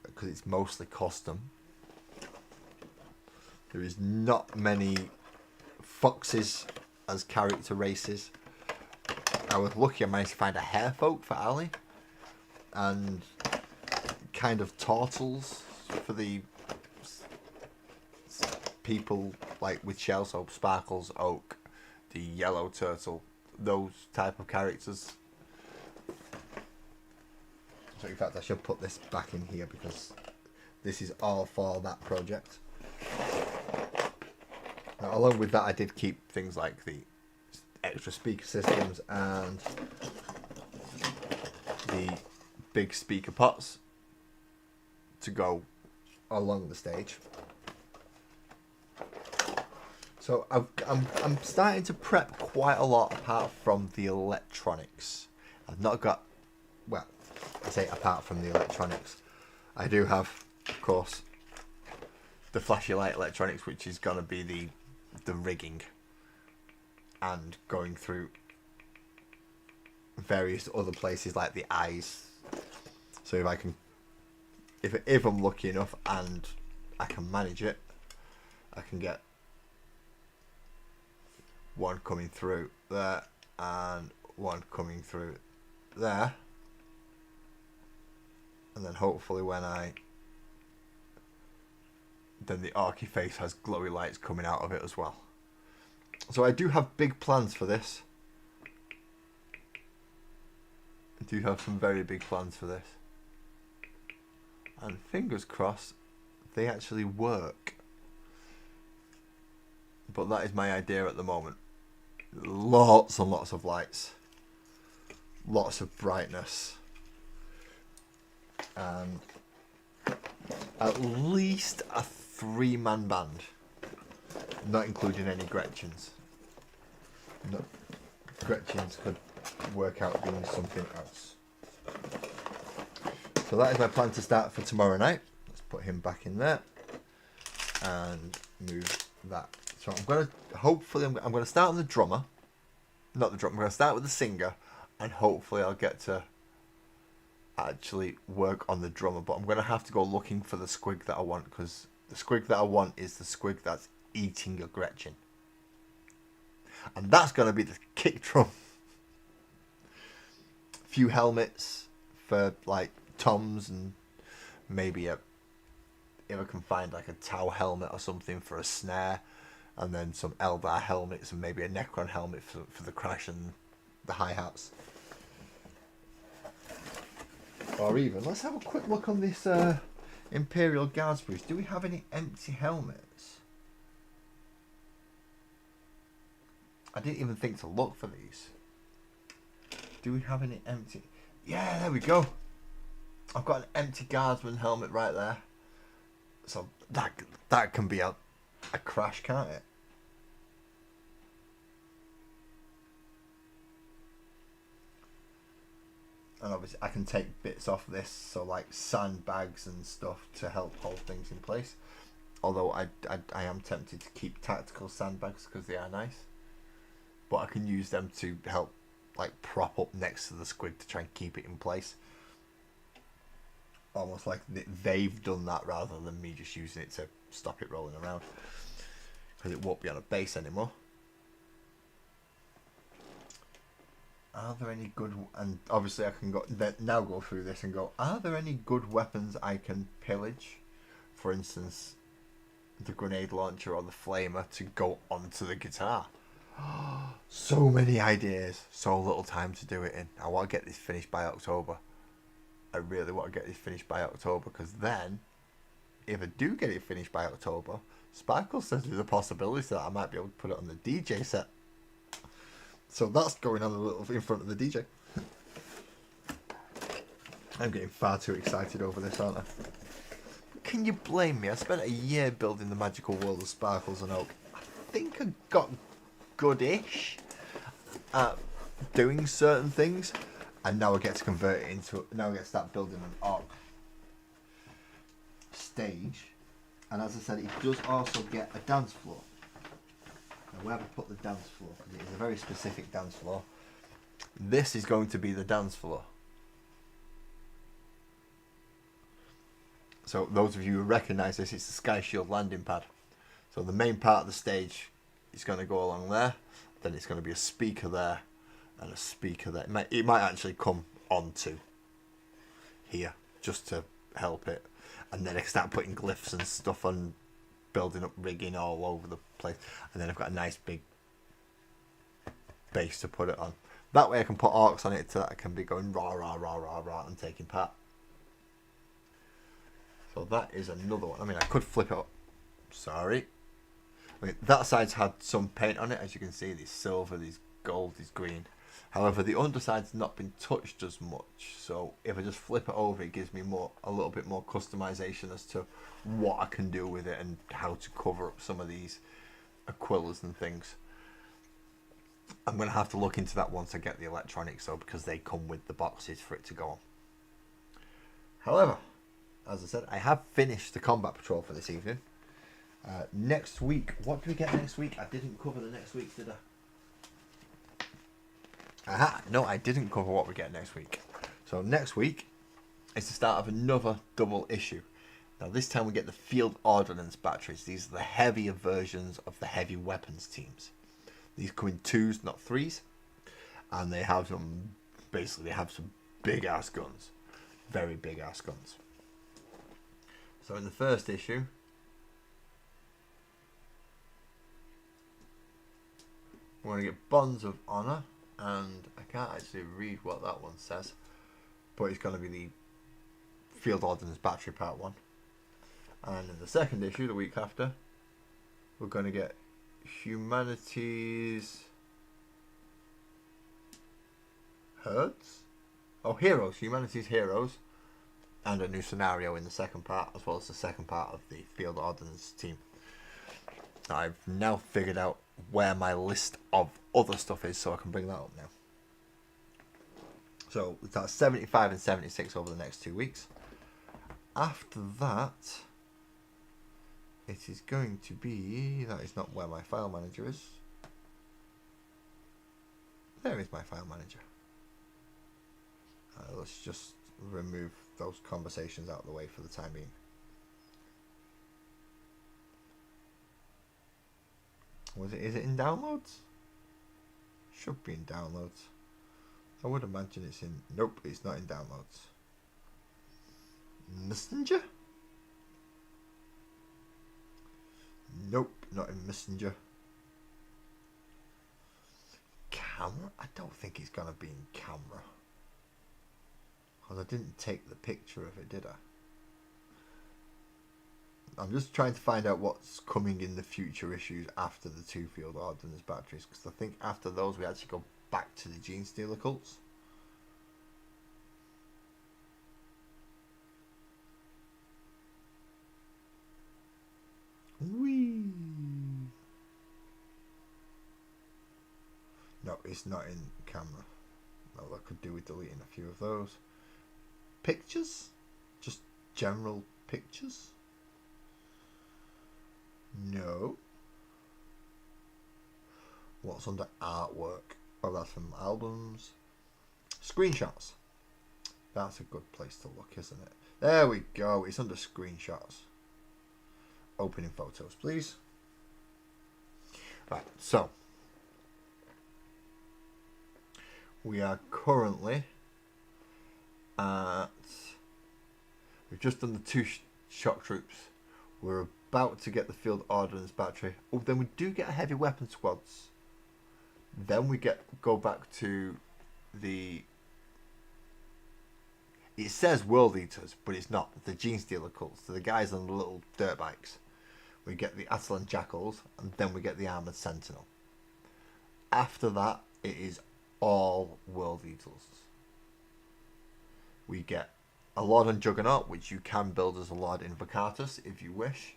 because it's mostly custom. There is not many foxes as character races. I was lucky I managed to find a hare folk for Ali, and kind of turtles for the people like with shells, so Sparkles, Oak, the yellow turtle, those type of characters. So in fact I should put this back in here, because this is all for that project. Now, along with that, I did keep things like the extra speaker systems and the big speaker pots to go along the stage. So I'm starting to prep quite a lot apart from the electronics. I've not got, well, I say apart from the electronics, I do have, of course, the flashy light electronics, which is going to be the rigging and going through various other places like the eyes. So if I can, if I'm lucky enough and I can manage it, I can get one coming through there and one coming through there. And then hopefully then the Arky face has glowy lights coming out of it as well. So I do have big plans for this. I do have some very big plans for this. And fingers crossed, they actually work. But that is my idea at the moment. Lots and lots of lights. Lots of brightness. And at least a 3-man band. Not including any Gretchens. No, Gretchens could work out being something else. So that is my plan to start for tomorrow night. Let's put him back in there. And move that. So I'm going to, hopefully, I'm going to start on the drummer. Not the drummer, I'm going to start with the singer. And hopefully I'll get to actually work on the drummer. But I'm going to have to go looking for the squig that I want. Because the squig that I want is the squig that's eating a Gretchen. And that's going to be the kick drum. A few helmets for like toms, and maybe if I can find like a Tau helmet or something for a snare, and then some Eldar helmets and maybe a Necron helmet for the crash and the hi-hats. Or even, let's have a quick look on this Imperial Guards boost. Do we have any empty helmets? I didn't even think to look for these. Do we have any empty? Yeah, there we go. I've got an empty Guardsman helmet right there. So that can be a crash, can't it? And obviously I can take bits off this, so like sandbags and stuff to help hold things in place. Although I am tempted to keep tactical sandbags because they are nice. But I can use them to help like prop up next to the squig to try and keep it in place. Almost like they've done that rather than me just using it to stop it rolling around. Because it won't be on a base anymore. Are there any good... And obviously I can now go through this and go, are there any good weapons I can pillage? For instance, the grenade launcher or the flamer to go onto the guitar. So many ideas, so little time to do it in. I want to get this finished by October. I really want to get this finished by October, because then, if I do get it finished by October, Sparkle says there's a possibility that I might be able to put it on the DJ set. So that's going on a little in front of the DJ. I'm getting far too excited over this, aren't I? Can you blame me? I spent a year building the magical world of Sparkles and Oak. I think I got goodish at doing certain things, and now I get to convert it into. Now I get to start building an Orc stage, and as I said, it does also get a dance floor. Now, where have I put the dance floor? Because it is a very specific dance floor. This is going to be the dance floor. So those of you who recognise this, it's the Sky Shield landing pad. So the main part of the stage is going to go along there. Then it's going to be a speaker there and a speaker there. It might actually come onto here just to help it. And then I start putting glyphs and stuff on, building up rigging all over the place. And then I've got a nice big base to put it on. That way I can put orcs on it so that I can be going rah, rah, rah, rah, rah and taking part. So that is another one. I mean, I could flip it up. Sorry. I mean, that side's had some paint on it. As you can see, there's silver, there's gold, there's green. However, the underside's not been touched as much. So if I just flip it over, it gives me a little bit more customization as to what I can do with it and how to cover up some of these Aquillas and things. I'm going to have to look into that once I get the electronics, though, because they come with the boxes for it to go on. However, as I said, I have finished the combat patrol for this evening. Next week, what do we get next week? I didn't cover the next week, did I? Aha, no, I didn't cover what we get next week. So next week is the start of another double issue. Now this time we get the Field Ordnance Batteries. These are the heavier versions of the heavy weapons teams. These come in 2s, not 3s. And they have some basically have some big ass guns. Very big ass guns. So in the first issue, we're going to get Bonds of Honor, and I can't actually read what that one says, but it's going to be the Field Ordnance Battery Part 1. And in the second issue, the week after, we're going to get Humanity's Herds? Oh, Heroes. Humanity's Heroes. And a new scenario in the second part, as well as the second part of the Field Ordnance team. I've now figured out where my list of other stuff is, so I can bring that up now. So that's 75 and 76 over the next 2 weeks. After that, it is going to be... That is not where my file manager is. There is my file manager. Let's just remove those conversations out of the way for the time being. Is it in downloads? Should be in downloads. I would imagine it's in... Nope, it's not in downloads. Messenger? Nope, not in Messenger. Camera? I don't think it's gonna be in camera. Because I didn't take the picture of it, did I? I'm just trying to find out what's coming in the future issues after the 2 Field Ordnance batteries, because I think after those we actually go back to the Gene Stealer cults. Whee! No, it's not in camera. Well, I could do with deleting a few of those. Pictures? Just general pictures? No. What's under artwork? Oh, that's from albums. Screenshots. That's a good place to look, isn't it? There we go. It's under screenshots. Opening photos, please. Right, so we are currently at... We've just done the 2 shock troops. We're about to get the Field Ordnance battery. Oh, then we do get a heavy weapon squads. Then we go back to the... It says World Eaters, but it's not. The Gene Stealer cults. So the guys on the little dirt bikes. We get the Attilan Jackals, and then we get the Armoured Sentinel. After that, it is all World Eaters. We get a Lord and Juggernaut, which you can build as a Lord Invocatus if you wish.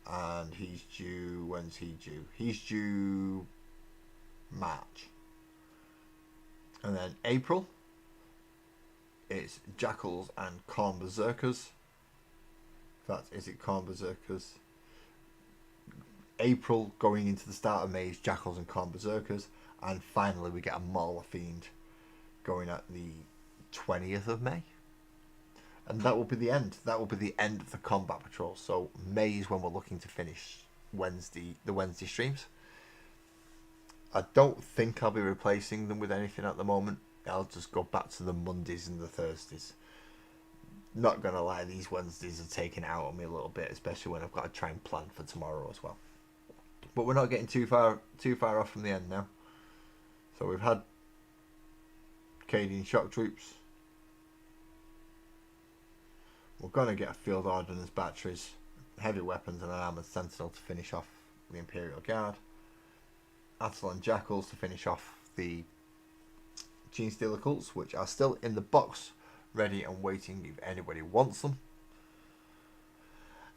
And he's due... When's he due? He's due March. And then April, it's Jackals and Khorne Berserkers. In fact, is it Khorne Berserkers? April going into the start of May is Jackals and Khorne Berserkers. And finally we get a Mauler Fiend going at the 20th of May. And that will be the end. That will be the end of the combat patrol. So May is when we're looking to finish the Wednesday streams. I don't think I'll be replacing them with anything at the moment. I'll just go back to the Mondays and the Thursdays. Not gonna lie, these Wednesdays are taking it out on me a little bit, especially when I've got to try and plan for tomorrow as well. But we're not getting too far off from the end now. So we've had Cadian shock troops. We're gonna get a Field Ordnance batteries, heavy weapons, and an Armoured Sentinel to finish off the Imperial Guard. Attilan Jackals to finish off the Gene Stealer cults, which are still in the box, ready and waiting if anybody wants them.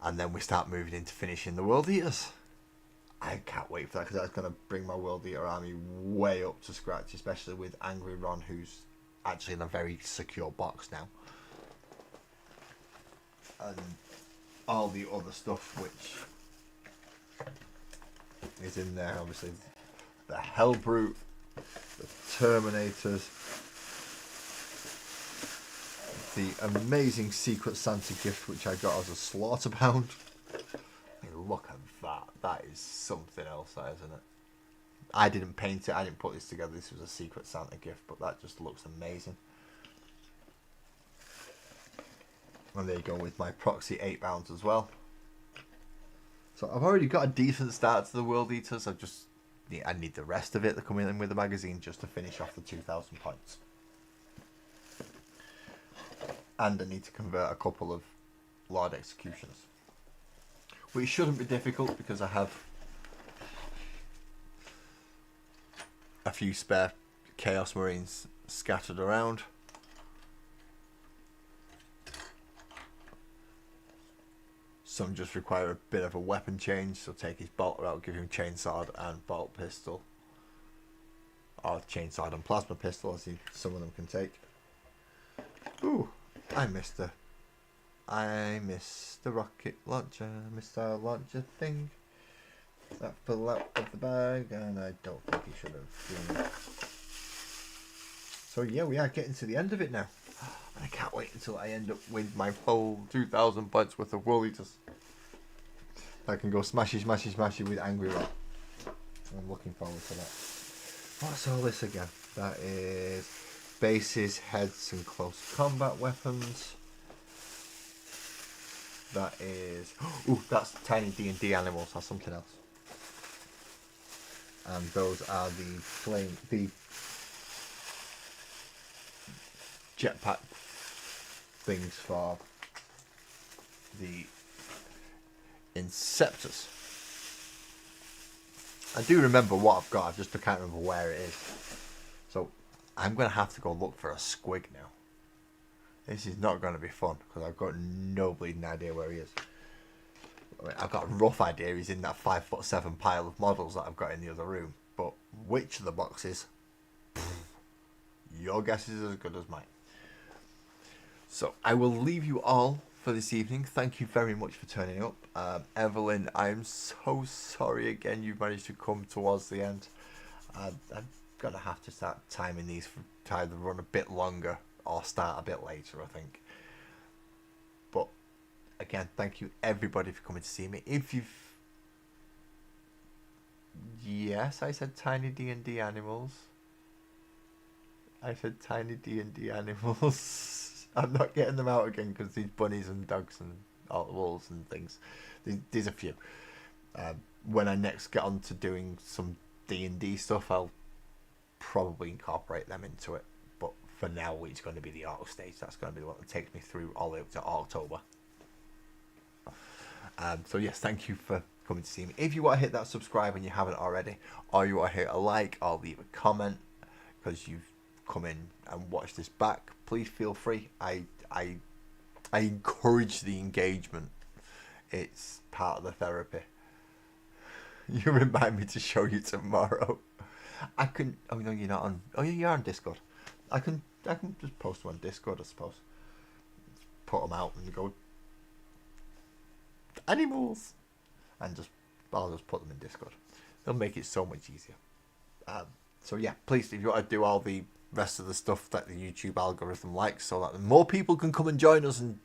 And then we start moving into finishing the World Eaters. I can't wait for that, because that's going to bring my World Eater army way up to scratch, especially with Angry Ron, who's actually in a very secure box now. And all the other stuff which is in there, obviously. The Hellbrute, the Terminators, the amazing Secret Santa gift which I got as a Slaughterbound. I mean, look at that. That is something else, that, isn't it? I didn't paint it. I didn't put this together. This was a Secret Santa gift, but that just looks amazing. And there you go with my Proxy 8 rounds as well. So I've already got a decent start to the World Eaters. I need the rest of it that come in with the magazine just to finish off the 2,000 points. And I need to convert a couple of Lord Executions, which shouldn't be difficult because I have a few spare Chaos Marines scattered around. Some just require a bit of a weapon change, so take his bolter out, give him chainsword and bolt pistol, or chainsword and plasma pistol, as some of them can take. Ooh, I missed the rocket launcher, missile launcher thing. That fell out of the bag, and I don't think he should have been. So yeah, we are getting to the end of it now. I can't wait until I end up with my whole 2,000 points worth of World Eaters. I can go smashy with Angry Rock. I'm looking forward to that. What's all this again? That is bases, heads, and close combat weapons. That is... Ooh, that's tiny D&D animals. That's something else. And those are the jetpack things for the Inceptors. I do remember what I've got, I just can't remember where it is. So I'm going to have to go look for a squig now. This is not going to be fun because I've got no bleeding idea where he is. I mean, I've got a rough idea he's in that 5'7" pile of models that I've got in the other room. But which of the boxes? Your guess is as good as mine. So I will leave you all for this evening. Thank you very much for turning up. Evelyn, I'm so sorry again you've managed to come towards the end. I'm going to have to start timing these for to either run a bit longer or start a bit later, I think. But again, thank you everybody for coming to see me. If you've... Yes, I said tiny D&D animals. I said tiny D&D animals. I'm not getting them out again because these bunnies and dogs and all the wolves and things. There's a few. When I next get on to doing some D&D stuff, I'll probably incorporate them into it. But for now, it's going to be the auto stage. That's going to be the one that takes me through all the way up to October. So yes, thank you for coming to see me. If you want to hit that subscribe and you haven't already, or you want to hit a like or leave a comment because you've come in and watched this back, please feel free. I encourage the engagement. It's part of the therapy. You remind me to show you tomorrow. I can... Oh no, you're not on... Oh yeah, you're on Discord. I can just post them on Discord, I suppose. Put them out and go... Animals! And I'll just put them in Discord. They'll make it so much easier. So yeah, please, if you want to do all the rest of the stuff that the YouTube algorithm likes, so that more people can come and join us and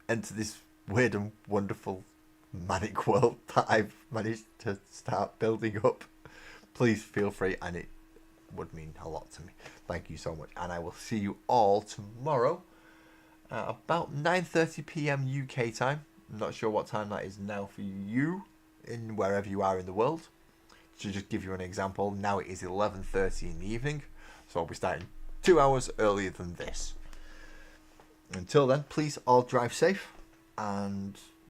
enter this weird and wonderful manic world that I've managed to start building up, please feel free, and it would mean a lot to me. Thank you so much, and I will see you all tomorrow at about 9:30 PM UK time. I'm not sure what time that is now for you in wherever you are in the world. To just give you an example, now it is 11:30 in the evening, so I'll be starting 2 hours earlier than this. Until then, please all drive safe, and